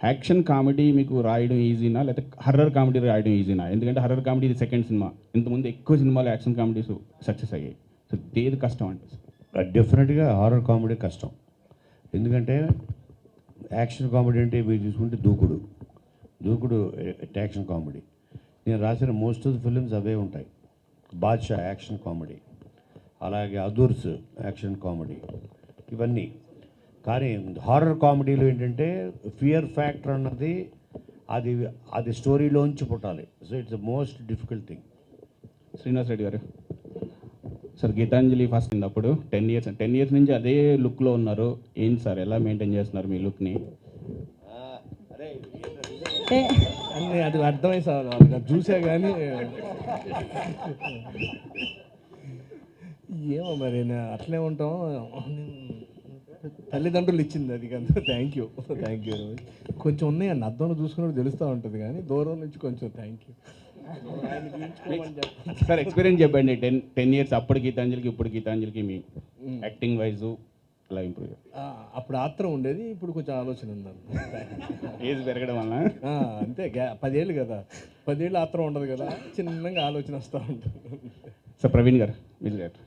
యాక్షన్ కామెడీ మీకు రాయడం ఈజీనా, లేకపోతే హర్రర్ కామెడీ రాయడం ఈజీనా? ఎందుకంటే హర్రర్ కామెడీ ఇది సెకండ్ సినిమా, ఇంతకుముందు ఎక్కువ సినిమాలు యాక్షన్ కామెడీస్ సక్సెస్ అయ్యాయి. సో ఏది కష్టం అంటే? డెఫినెట్గా హారర్ కామెడీ కష్టం. ఎందుకంటే యాక్షన్ కామెడీ అంటే మీరు చూసుకుంటే దూకుడు యాక్షన్ కామెడీ. నేను రాసిన మోస్ట్ ఆఫ్ ది ఫిలిమ్స్ అవే ఉంటాయి. బాద్షా యాక్షన్ కామెడీ, అలాగే అదూర్స్ యాక్షన్ కామెడీ, ఇవన్నీ. కానీ హారర్ కామెడీలో ఏంటంటే ఫియర్ ఫ్యాక్టర్ అన్నది అది స్టోరీలోంచి పుట్టాలి. So it's the most difficult thing. Srinivas Reddy గారు సార్, గీతాంజలి ఫస్ట్ అప్పుడు 10 ఇయర్స్ నుంచి అదే లుక్లో ఉన్నారు. ఏంటి సార్, ఎలా మెయింటైన్ చేస్తున్నారు మీ లుక్ని? అన్నీ అది అర్థమై సార్ వాళ్ళకి చూసా కానీ ఏమో మరి అట్లే ఉంటాం. తల్లిదండ్రులు ఇచ్చింది అది కదా. Thank you. కొంచెం ఉన్నాయి అన్న అర్థంలో చూసుకున్నప్పుడు తెలుస్తూ ఉంటుంది కానీ దూరం నుంచి కొంచెం థ్యాంక్ యూ. సార్ ఎక్స్పీరియన్స్ చెప్పండి. 10 ఇయర్స్ అప్పుడు గీతాంజలికి ఇప్పుడు గీతాంజలికి మీ యాక్టింగ్ వైజు అలా ఇంప్రూవ్? అప్పుడు ఆత్రం ఉండేది, ఇప్పుడు కొంచెం ఆలోచన ఉందన్న. ఏజ్ పెరగడం వల్ల అంతే. 10 ఏళ్ళు కదా, 10 ఏళ్ళు ఆత్రం ఉండదు కదా, చిన్నగా ఆలోచన వస్తూ ఉంటుంది. సార్ ప్రవీణ్ గారు, మ్యూజిక్ డైరెక్టర్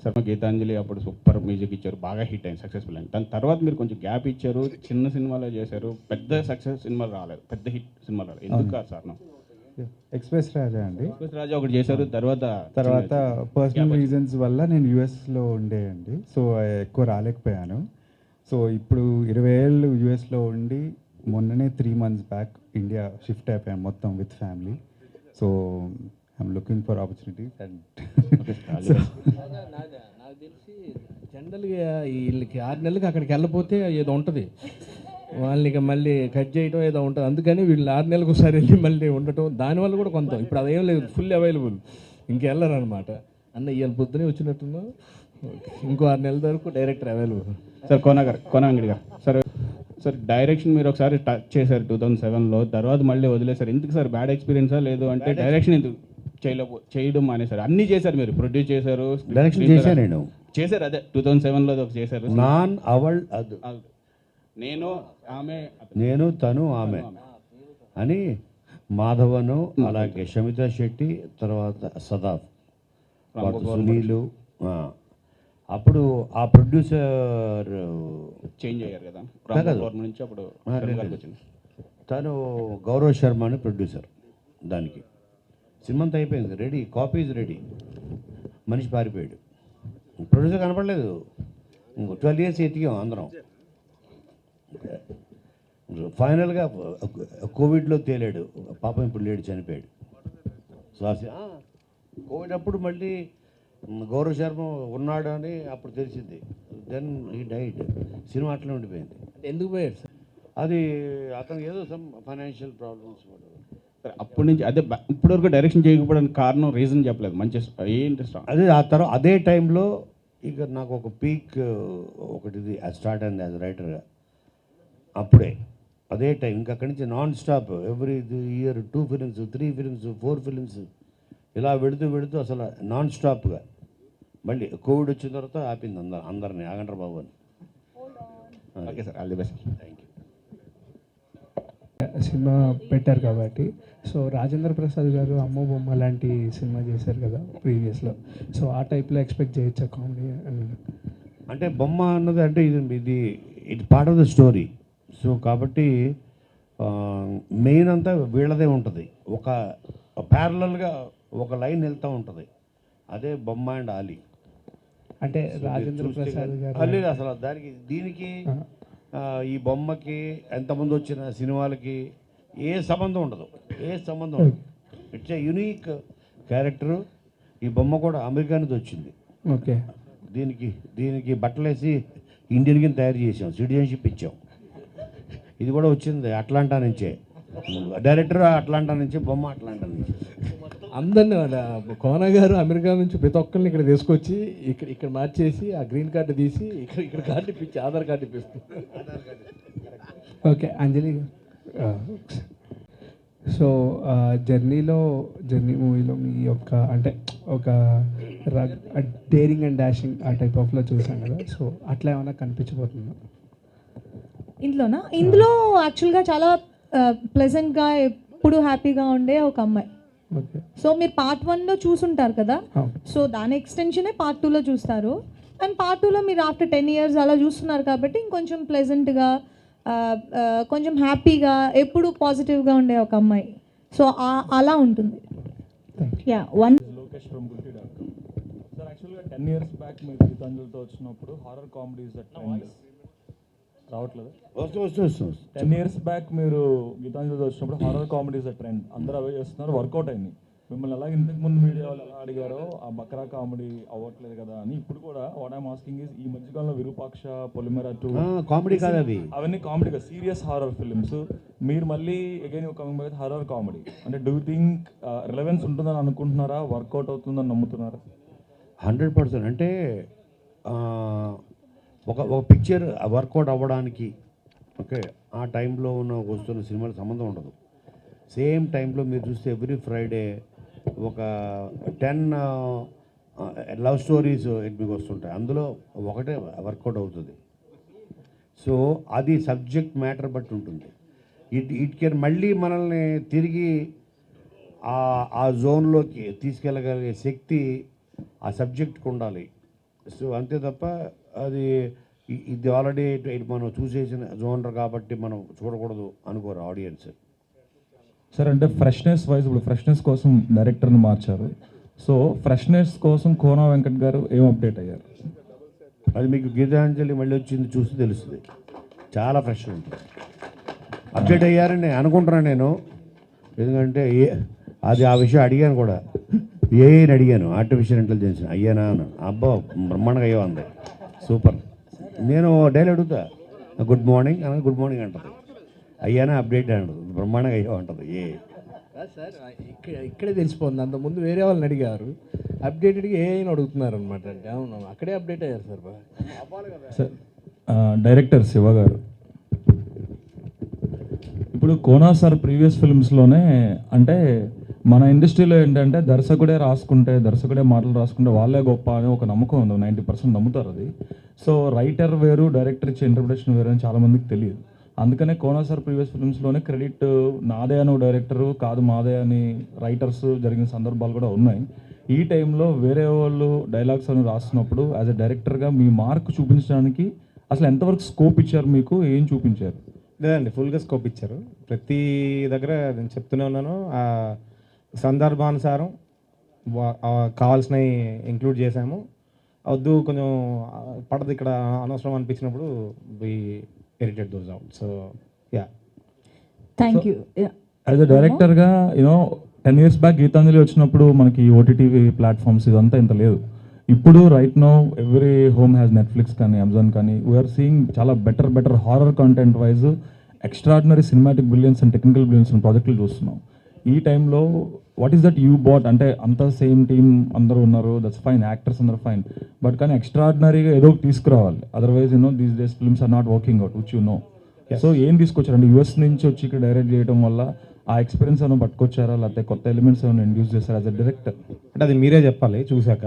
సార్, గీతాంజలి అప్పుడు సూపర్ మ్యూజిక్ ఇచ్చారు, బాగా హిట్ అయింది, సక్సెస్ఫుల్ అయింది. దాని తర్వాత మీరు కొంచెం గ్యాప్ ఇచ్చారు, చిన్న సినిమాలో చేశారు, పెద్ద సక్సెస్ సినిమాలు రాలేదు, పెద్ద హిట్ సినిమాలు రాలేదు. ఎందుకు సార్? ఎక్స్ప్రెస్ రాజా అండి. ఎక్స్ప్రెస్ రాజా ఒకటి చేశారు, తర్వాత పర్సనల్ రీజన్స్ వల్ల నేను యూఎస్లో ఉండేయండి. సో ఎక్కువ రాలేకపోయాను. సో ఇప్పుడు 20 ఏళ్ళు యూఎస్లో ఉండి మొన్ననే 3 months బ్యాక్ ఇండియా షిఫ్ట్ అయిపోయాను మొత్తం with family. So I'm looking for opportunities and నాకు తెలిసి జనరల్గా వీళ్ళకి 6 నెలలకి అక్కడికి వెళ్ళపోతే ఏదో ఉంటుంది, వాళ్ళకి మళ్ళీ కట్ చేయడం ఏదో ఉంటుంది. అందుకని వీళ్ళు 6 నెలలకు ఒకసారి వెళ్ళి మళ్ళీ ఉండటం, దానివల్ల కూడా కొంత ఇప్పుడు అదేం లేదు, ఫుల్ అవైలబుల్, ఇంకెళ్ళరు అనమాట. అన్న ఇవాళ పొద్దునే వచ్చినట్టున్నా, ఇంకో 6 నెలల వరకు director available. Sir Kona Venkat గారు సార్ డైరెక్షన్ మీరు ఒకసారి టచ్ చేశారు 2007లో, తర్వాత మళ్ళీ వదిలేశారు. ఎందుకు సార్? బ్యాడ్ ఎక్స్పీరియన్సా లేదు అంటే డైరెక్షన్ ఎందుకు చేయడం మానేశారు? అన్నీ చేశారు, మీరు ప్రొడ్యూస్ చేశారు, డైరెక్షన్ చేశాను నేను. చేశారు అదే 2007లో ఒక చేశారు, నేను తను ఆమె అని మాధవను, అలాగే షమితా శెట్టి, తర్వాత సదాఫ్, సునీలు. అప్పుడు ఆ ప్రొడ్యూసర్ చేంజ్ అయ్యారు కదా నుంచి, అప్పుడు తను గౌరవ్ శర్మ అని ప్రొడ్యూసర్. దానికి సినిమా అంతా అయిపోయింది, రెడీ, కాపీస్ రెడీ, మనిషి పారిపోయాడు, ప్రొడ్యూసర్ కనపడలేదు. 12 years ఎతికాం అందరం. ఫైనల్గా కోవిడ్లో తేలాడు పాపం, ఇప్పుడు లేడు, చనిపోయాడు. సో కోవిడ్ అప్పుడు మళ్ళీ గౌరవ్ శర్మ ఉన్నాడు అని అప్పుడు తెలిసింది. దెన్ ఈ డైట్. సినిమా అట్లా ఉండిపోయింది. ఎందుకు పోయాడు సార్? అది అతను ఏదో సమ్ ఫైనాన్షియల్ ప్రాబ్లమ్స్. అప్పటి నుంచి అదే ఇప్పటివరకు డైరెక్షన్ చేయకపోవడానికి కారణం రీజన్ చెప్పలేదు. మంచి ఏ ఇంట్రెస్ట్ అదే. ఆ తర్వాత అదే టైంలో ఇక నాకు ఒక పీక్ ఒకటిది స్టార్ట్ అయింది యాజ్ రైటర్గా. అప్పుడే అదే టైం ఇంకా అక్కడి నుంచి non stop every year 2 films, 3 films, 4 films ఇలా వెళుతూ అసలు నాన్ స్టాప్గా. మళ్ళీ కోవిడ్ వచ్చిన తర్వాత ఆపింది అందరినీ, ఆగండ్ర బాబు అని. Okay sir, all the best. Thank you. Cinema పెట్టారు కాబట్టి, సో రాజేంద్ర ప్రసాద్ గారు అమ్మో బొమ్మ లాంటి సినిమా చేశారు కదా ప్రీవియస్లో. సో ఆ టైప్లో ఎక్స్పెక్ట్ చేయొచ్చా కామెడీ? అంటే బొమ్మ అన్నది అంటే ఇది part of the story. So కాబట్టి మెయిన్ అంతా వీళ్ళదే ఉంటుంది, ఒక ప్యారలల్గా ఒక లైన్ వెళ్తూ ఉంటుంది. అదే బొమ్మ అండ్ ఆలీ. అంటే రాజేంద్ర ప్రసాద్ గారు లేదు అసలు దీనికి ఈ బొమ్మకి ఎంతమంది వచ్చిన సినిమాలకి ఏ సంబంధం ఉండదు. It's a unique character. ఈ బొమ్మ కూడా అమెరికా నుంచి వచ్చింది. ఓకే. దీనికి బట్టలేసి ఇండియన్కి తయారు చేసాం, సిటిజన్షిప్ ఇచ్చాం. ఇది కూడా వచ్చింది అట్లాంటా నుంచే. డైరెక్టర్ అట్లాంటా నుంచి, బొమ్మ అట్లాంటా నుంచి. అందరినీ కోన గారు అమెరికా నుంచి ప్రతి ఒక్కరిని ఇక్కడ తీసుకొచ్చి ఇక్కడ మార్చేసి ఆ గ్రీన్ కార్డు తీసి ఇక్కడ కార్డు ఇప్పించి ఆధార్ కార్డు ఇప్పిస్తుంది. ఓకే. అంజలి గారు, సో జర్నీ మూవీలో మీ యొక్క అంటే ఒక డేరింగ్ అండ్ డాషింగ్ ఆ టైప్ ఆఫ్లో చూసాం కదా, సో అట్లా ఏమైనా కనిపించబోతుందా? ఇందులో యాక్చువల్గా చాలా ప్లెజెంట్గా ఎప్పుడు హ్యాపీగా ఉండే ఒక అమ్మాయి. సో మీరు పార్ట్ 1లో చూసుంటారు కదా, సో దాని ఎక్స్టెన్షనే పార్ట్ 2లో చూస్తారు. అండ్ పార్ట్ 2లో మీరు ఆఫ్టర్ 10 years అలా చూస్తున్నారు కాబట్టి ఇంకొంచెం ప్లెజెంట్గా, కొంచెం హ్యాపీగా, ఎప్పుడు పాజిటివ్గా ఉండే ఒక అమ్మాయి. సో అలా ఉంటుంది. యా వన్ లోకేష్ ఫ్రమ్ గుట్టి.com. సార్ యాక్చువల్గా 10 years బ్యాక్ మీరు గీతాంజలితో వచ్చినప్పుడు హారర్ కామెడీస్ ట్రెండ్ రావట్లేదు. 10 years బ్యాక్ మీరు గీతాంజలితో వచ్చినప్పుడు హారర్ కామెడీస్ ట్రెండ్ అందరూ అవే చేస్తున్నారు, వర్కౌట్ అయింది. మిమ్మల్ని అలాగే ఇంతకుముందు మీడియా వాళ్ళు ఎలా అడిగారో ఆ బక్రా కామెడీ అవ్వట్లేదు కదా అని, ఇప్పుడు కూడా వాట్ ఐమ్ ఆస్కింగ్ ఈజ్ ఈ మధ్యకాలంలో విరూపాక్ష, పొలిమేర 2 కామెడీ కాదు అవి, అవన్నీ కామెడీగా సీరియస్ హారర్ ఫిల్మ్స్. మీరు మళ్ళీ again coming back horror comedy అంటే డూ థింక్ రిలవెన్స్ ఉంటుందని అనుకుంటున్నారా, వర్కౌట్ అవుతుందని నమ్ముతున్నారా? 100%. అంటే ఒక పిక్చర్ వర్కౌట్ అవ్వడానికి ఓకే ఆ టైంలో వస్తున్న సినిమాలకు సంబంధం ఉండదు. సేమ్ టైంలో మీరు చూస్తే ఎవ్రీ ఫ్రైడే ఒక 10 లవ్ స్టోరీస్ మీకు వస్తుంటాయి, అందులో ఒకటే వర్కౌట్ అవుతుంది. సో అది సబ్జెక్ట్ మ్యాటర్ బట్టి ఉంటుంది. ఇట్ కెన్ మళ్ళీ మనల్ని తిరిగి ఆ జోన్లోకి తీసుకెళ్ళగలిగే శక్తి ఆ సబ్జెక్ట్కి ఉండాలి. సో అంతే తప్ప అది ఇది ఆల్రెడీ మనం చూసేసిన జోనర్ కాబట్టి మనం చూడకూడదు అనుకోరు ఆడియన్స్. సార్ అంటే ఫ్రెష్నెస్ వైజ్ ఇప్పుడు ఫ్రెష్నెస్ కోసం డైరెక్టర్ని మార్చారు. సో ఫ్రెష్నెస్ కోసం కోనా వెంకట్ గారు ఏం అప్డేట్ అయ్యారు? అది మీకు గీతాంజలి మళ్ళీ వచ్చింది చూస్తే తెలుస్తుంది, చాలా ఫ్రెష్ ఉంటుంది. అప్డేట్ అయ్యారని అనుకుంటున్నాను నేను, ఎందుకంటే అది ఆ విషయం అడిగాను కూడా, ఏఐని అడిగాను, ఆర్టిఫిషియల్ ఇంటెలిజెన్స్ అయ్యానా అని. అబ్బా బ్రహ్మాండంగా అయ్యో అంది, సూపర్. నేను డైలీ అడుగుతా గుడ్ మార్నింగ్ అని, గుడ్ మార్నింగ్ అంటుంది. అయ్యానా అప్డేట్ అంటుంది, బ్రహ్మాండంగా అయ్యో అంటుంది. సార్ ఇక్కడే తెలిసిపోతుంది. అంతకుముందు వేరే వాళ్ళని అడిగారు, అప్డేటెడ్గా ఏఐని అడుగుతున్నారు అనమాట. అంటే అవును అక్కడే అప్డేట్ అయ్యారు సార్. సార్ డైరెక్టర్ శివ గారు, ఇప్పుడు కోనా సార్ ప్రీవియస్ ఫిల్మ్స్లోనే అంటే మన ఇండస్ట్రీలో ఏంటంటే దర్శకుడే మాటలు రాసుకుంటే వాళ్ళే గొప్ప అని ఒక నమ్మకం ఉంది, 90% నమ్ముతారు అది. సో రైటర్ వేరు, డైరెక్టర్ ఇచ్చే ఇంటర్ప్రిటేషన్ వేరు అని చాలామందికి తెలియదు. అందుకనే కోనా సార్ ప్రీవియస్ ఫిల్మ్స్లోనే క్రెడిట్ నాదే అని డైరెక్టరు కాదు మాదే అని రైటర్స్ జరిగిన సందర్భాలు కూడా ఉన్నాయి. ఈ టైంలో వేరే వాళ్ళు డైలాగ్స్ అని రాస్తున్నప్పుడు యాజ్ ఎ డైరెక్టర్గా మీ మార్క్ చూపించడానికి అసలు ఎంతవరకు స్కోప్ ఇచ్చారు, మీకు ఏం చూపించారు? లేదండి, ఫుల్గా స్కోప్ ఇచ్చారు. ప్రతి దగ్గర నేను చెప్తూనే ఉన్నాను, సందర్భానుసారం కావాల్సినవి ఇంక్లూడ్ చేసాము. వద్దు కొంచెం పడదు ఇక్కడ అనవసరం అనిపించినప్పుడు we edited those out. So yeah, thank you. As a డైరెక్టర్గా 10 years బ్యాక్ గీతాంజలి వచ్చినప్పుడు మనకి ఓటీటీ ప్లాట్ఫామ్స్ ఇదంతా ఇంత లేదు. ఇప్పుడు right now every home has Netflix కానీ అమెజాన్ కానీ, వీఆర్ సీయింగ్ చాలా better horror content wise extraordinary cinematic brilliance and technical brilliance ప్రాజెక్టులు చూస్తున్నాం. ఈ టైంలో what is that you bought? అంటే అంతా సేమ్ టీమ్ అందరూ ఉన్నారు, దట్స్ ఫైన్, యాక్టర్స్ అందరూ ఫైన్, బట్ కానీ ఎక్స్ట్రాడినరీగా ఏదో తీసుకురావాలి. Otherwise these days films are not working out, which you know. So ఏం తీసుకొచ్చారు అంటే యూఎస్ నుంచి వచ్చి ఇక్కడ డైరెక్ట్ చేయడం వల్ల ఆ ఎక్స్పీరియన్స్ ఏమైనా పట్టుకొచ్చారా, లేకపోతే కొత్త ఎలిమెంట్స్ ఏమైనా ఇండ్యూస్ చేశారా యాజ్ అ డైరెక్టర్? అంటే అది మీరే చెప్పాలి చూసాక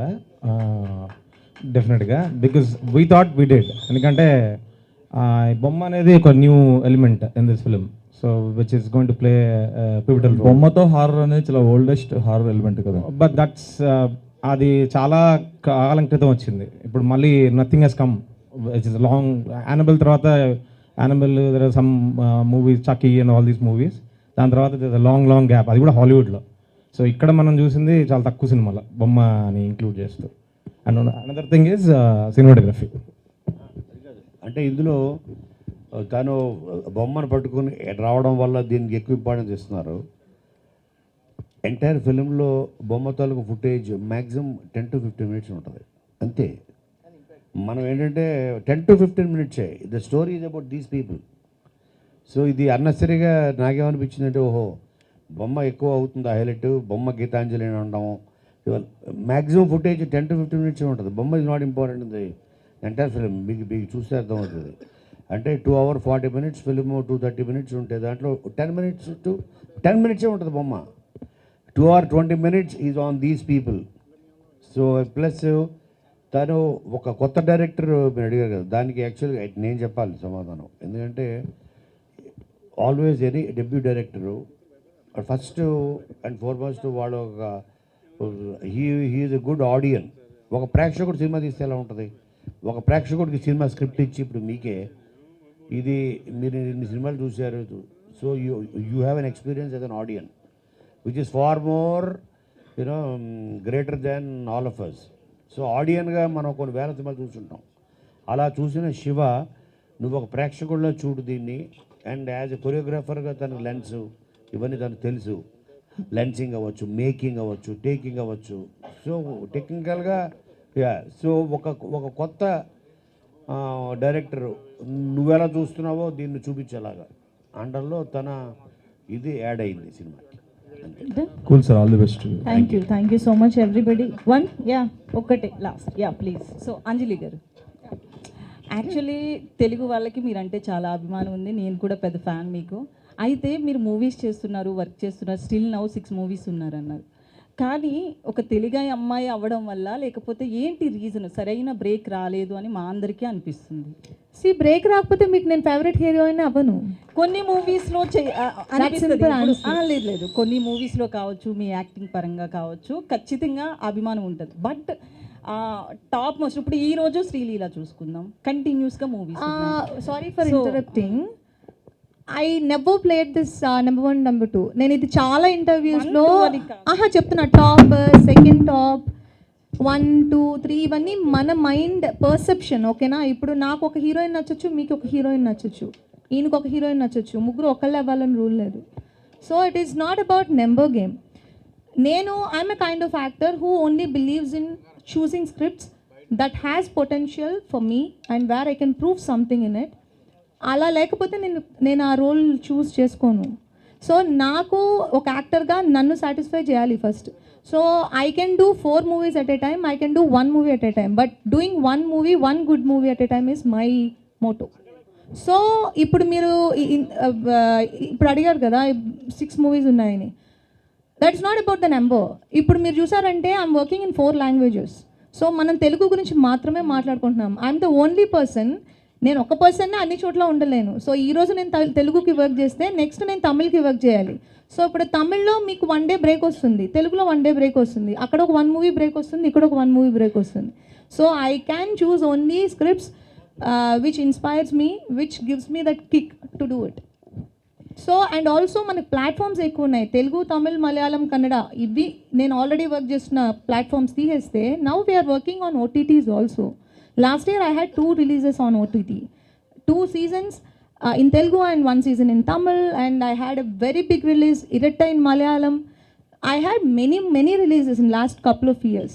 డెఫినెట్గా, because we thought we did. ఎందుకంటే బొమ్మ అనేది ఒక new element in this film, so which is going to play pivotal role. బొమ్మతో హారర్ అనేది చాలా ఓల్డెస్ట్ హారర్ ఎలిమెంట్ కదా, బట్ దట్స్ అది చాలా కాలం క్రితం వచ్చింది. ఇప్పుడు మళ్ళీ nothing he's come which is long. Annabelle తర్వాత Annabelle, there are some movies, Chucky and all these movies. దాని తర్వాత లాంగ్ గ్యాప్, అది కూడా హాలీవుడ్లో. సో ఇక్కడ మనం చూసింది చాలా తక్కువ సినిమాలో బొమ్మని ఇంక్లూడ్ చేస్తూ. And another thing is cinematography. అంటే ఇందులో తను బొమ్మను పట్టుకుని రావడం వల్ల దీనికి ఎక్కువ ఇంపార్టెన్స్ ఇస్తున్నారు. ఎంటైర్ ఫిలింలో బొమ్మ తాలూకు ఫుటేజ్ మ్యాక్సిమం 10 to 15 minutes ఉంటుంది అంతే. మనం ఏంటంటే 10 to 15 minutes the story is about these people. So ఇది అన్నెసరీగా నాకేమనిపించిందంటే, ఓహో బొమ్మ ఎక్కువ అవుతుంది హైలైట్, బొమ్మ గీతాంజలి అని అనడం. మ్యాక్సిమం ఫుటేజ్ 10 to 15 minutes ఉంటుంది. బొమ్మ ఇస్ నాట్ ఇంపార్టెంట్ ఇది ఎంటైర్ ఫిలిం. మీకు చూస్తే అర్థమవుతుంది. అంటే 2 hours 40 minutes ఫిలిం 230 minutes ఉంటే దాంట్లో 10 minutes to 10 minutes ఉంటుంది బొమ్మ. 2 hours 20 minutes is on these people. So plus తను ఒక కొత్త డైరెక్టర్ మీరు అడిగారు కదా, దానికి యాక్చువల్గా నేను చెప్పాలి సమాధానం. ఎందుకంటే always any debut director first and foremost వాడు ఒక హీఈస్ ఎ గుడ్ ఆడియన్. ఒక ప్రేక్షకుడు సినిమా తీస్తే ఎలా ఉంటుంది, ఒక ప్రేక్షకుడికి సినిమా స్క్రిప్ట్ ఇచ్చి ఇప్పుడు మీకే ఇది మీరు ఇన్ని సినిమాలు చూశారు, so you have an experience as an audience which is far more you know greater than all of us. So ఆడియన్గా మనం కొన్ని వేల సినిమాలు చూస్తుంటాం. అలా చూసిన శివ నువ్వు ఒక ప్రేక్షకుల్లో చూడు దీన్ని. అండ్ యాజ్ ఎ కొరియోగ్రాఫర్గా తన లెన్స్ ఇవన్నీ తనకు తెలుసు. లెన్సింగ్ అవ్వచ్చు, మేకింగ్ అవ్వచ్చు, టేకింగ్ అవ్వచ్చు. సో టెక్నికల్గా సో ఒక కొత్త డైరెక్టర్ నువ్వెలా చూస్తున్నావో దీన్ని చూపించేలాగా అండర్లో తన ఇది యాడ్ అయింది సినిమాకి. Cool sir, all the best. Thank you so much everybody. One ఒక్కటే లాస్ట్ ప్లీజ్. సో అంజలి గారు, యాక్చువల్లీ తెలుగు వాళ్ళకి మీరంటే చాలా అభిమానం ఉంది, నేను కూడా పెద్ద ఫ్యాన్ మీకు. అయితే మీరు మూవీస్ చేస్తున్నారు, వర్క్ చేస్తున్నారు, స్టిల్ నౌ 6 మూవీస్ ఉన్నారన్నారు. కానీ ఒక తెలుగు అమ్మాయి అవ్వడం వల్ల లేకపోతే ఏంటి రీజన్, సరైన బ్రేక్ రాలేదు అని మా అందరికీ అనిపిస్తుంది. బ్రేక్ రాకపోతే మీకు నేను ఫేవరెట్ హీరోయిన్ అవ్వను. కొన్ని మూవీస్లో లేదు, కొన్ని మూవీస్లో కావచ్చు, మీ యాక్టింగ్ పరంగా కావచ్చు, ఖచ్చితంగా అభిమానం ఉంటుంది. బట్ టాప్ మోస్ట్ ఇప్పుడు ఈ రోజు శ్రీలీల చూసుకుందాం, కంటిన్యూస్గా movies. Sorry for interrupting, I never played this number 1 number 2. నేను ఇది చాలా ఇంటర్వ్యూస్లో చెప్తున్నా, టాప్, సెకండ్ టాప్, 1, 2, 3 ఇవన్నీ మన మైండ్ పర్సెప్షన్, ఓకేనా? ఇప్పుడు నాకు ఒక హీరోయిన్ నచ్చచ్చు, మీకు ఒక హీరోయిన్ నచ్చచ్చు, ఈయనకు ఒక హీరోయిన్ నచ్చచ్చు, ముగ్గురు ఒకళ్ళే అవ్వాలని రూల్ లేదు. So it is not about number game. I'm a kind of actor who only believes in choosing scripts that has potential for me and where I can prove something in it. అలా లేకపోతే నేను ఆ role చూస్ చేసుకోను. So నాకు ఒక యాక్టర్గా నన్ను satisfy చేయాలి first. So I can do 4 movies at a time, I can do 1 movie at a time, but doing 1 good movie at a time is my Moto. So ఇప్పుడు మీరు ఇప్పుడు అడిగారు కదా 6 మూవీస్ ఉన్నాయని, that's not about the number. ఇప్పుడు మీరు చూసారంటే I'm working in 4 languages. So మనం తెలుగు గురించి మాత్రమే మాట్లాడుకుంటున్నాం. ఐఎమ్ ద ఓన్లీ పర్సన్, నేను ఒక పర్సన్నే అన్ని చోట్ల ఉండలేను. సో ఈరోజు నేను తెలుగుకి వర్క్ చేస్తే నెక్స్ట్ నేను తమిళ్కి వర్క్ చేయాలి. సో ఇప్పుడు తమిళ్లో మీకు 1 డే బ్రేక్ వస్తుంది, తెలుగులో 1 డే బ్రేక్ వస్తుంది, అక్కడ ఒక 1 మూవీ బ్రేక్ వస్తుంది, ఇక్కడ ఒక 1 మూవీ బ్రేక్ వస్తుంది. So I can choose only scripts which inspires me, which gives me that kick to do it. So and also మనకి ప్లాట్ఫామ్స్ ఎక్కువ ఉన్నాయి, తెలుగు, తమిళ్, మలయాళం, కన్నడ, ఇవి నేను ఆల్రెడీ వర్క్ చేస్తున్న ప్లాట్ఫామ్స్ తీసేస్తే now we're working on OTTs also. Last year I had 2 releases on OTT, 2 seasons in Telugu and 1 season in Tamil, and I had a very big release, Iratta in Malayalam. I had many releases in last couple of years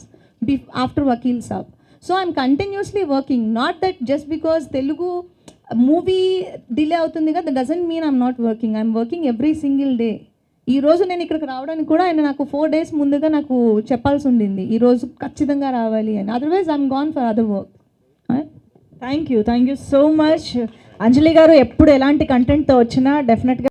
after Vakil Saab. So I'm continuously working, not that just because Telugu movie delay avutundi kada, that doesn't mean I'm not working. I'm working every single day. ఈ రోజు నేను ఇక్కడికి రావడానికి కూడా ఆయన నాకు 4 days ముందుగా నాకు చెప్పాల్సి ఉండింది, ఈరోజు ఖచ్చితంగా రావాలి అని. Otherwise I'm gone for other work. Thank you so much Anjali garu. ఎప్పుడు ఎలాంటి కంటెంట్తో వచ్చినా డెఫినెట్గా